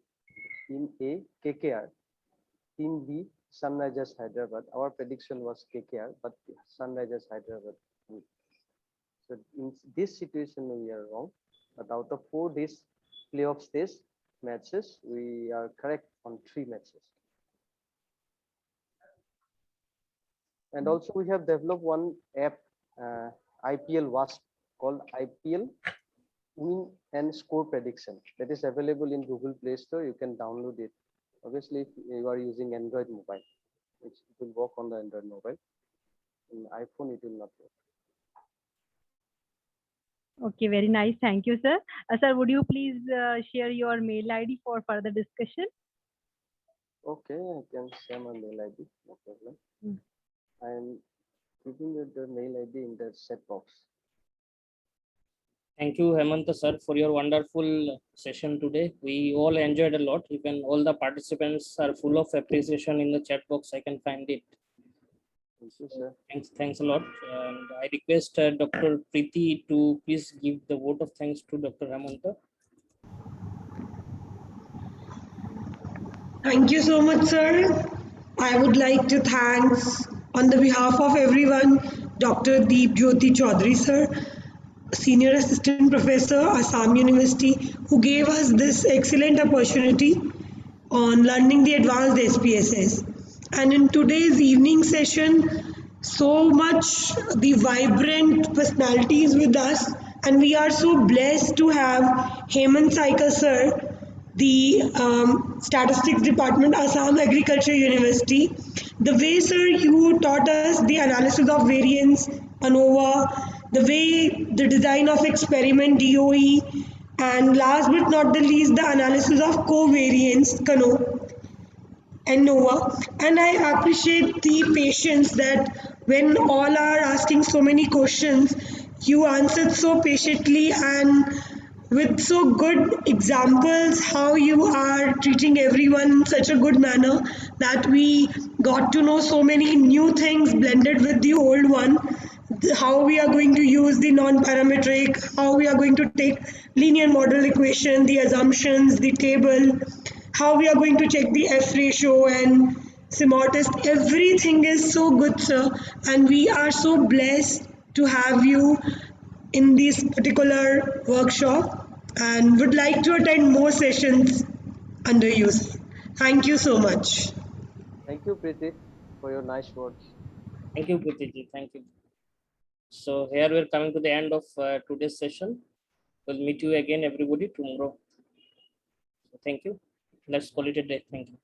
team A, KKR, team B, Sunrisers Hyderabad. Our prediction was KKR, but Sunrisers Hyderabad. So in this situation, we are wrong. But out of 4 days playoff stage matches, we are correct on 3 matches. And also we have developed one app, IPL WASP, called IPL Win and Score Prediction. That is available in Google Play Store. You can download it. Obviously, if you are using Android mobile, it will work on the Android mobile. In iPhone, it will not work. Okay, very nice. Thank you, sir. Sir, would you please share your mail ID for further discussion? Okay, I can share my mail ID, no problem. I am giving you the mail ID in the chat box. Thank you, Hemanta sir, for your wonderful session today. We all enjoyed a lot. Even all the participants are full of appreciation in the chat box. I can find it. Thank you, sir. Thanks a lot. And I request Dr. Preeti to please give the vote of thanks to Dr. Hemanta. Thank you so much, sir. I would like to thanks on the behalf of everyone, Dr. Deep Jyoti Chaudhary, sir, Senior Assistant Professor, Assam University, who gave us this excellent opportunity on learning the advanced SPSS. And in today's evening session, so much the vibrant personalities with us, and we are so blessed to have Hemant Saikia, sir, the Statistics Department, Assam Agriculture University. The way, sir, you taught us the analysis of variance, ANOVA, the way the design of experiment, DOE, and last but not the least, the analysis of covariance, CANO, and NOVA. And I appreciate the patience that when all are asking so many questions, you answered so patiently and with so good examples how you are treating everyone in such a good manner that we got to know so many new things blended with the old one, how we are going to use the non-parametric, how we are going to take linear model equation, the assumptions, the table, how we are going to check the F ratio and semotist. Everything is so good, sir, and we are so blessed to have you in this particular workshop and would like to attend more sessions under you, sir. Thank you so much. Thank you, Preeti, for your nice words. Thank you, Preeti ji. Thank you. So here we're coming to the end of today's session. We'll meet you again, everybody, tomorrow. So thank you. Let's call it a day. Thank you.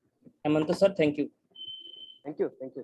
Hemanta sir, thank you. Thank you. Thank you.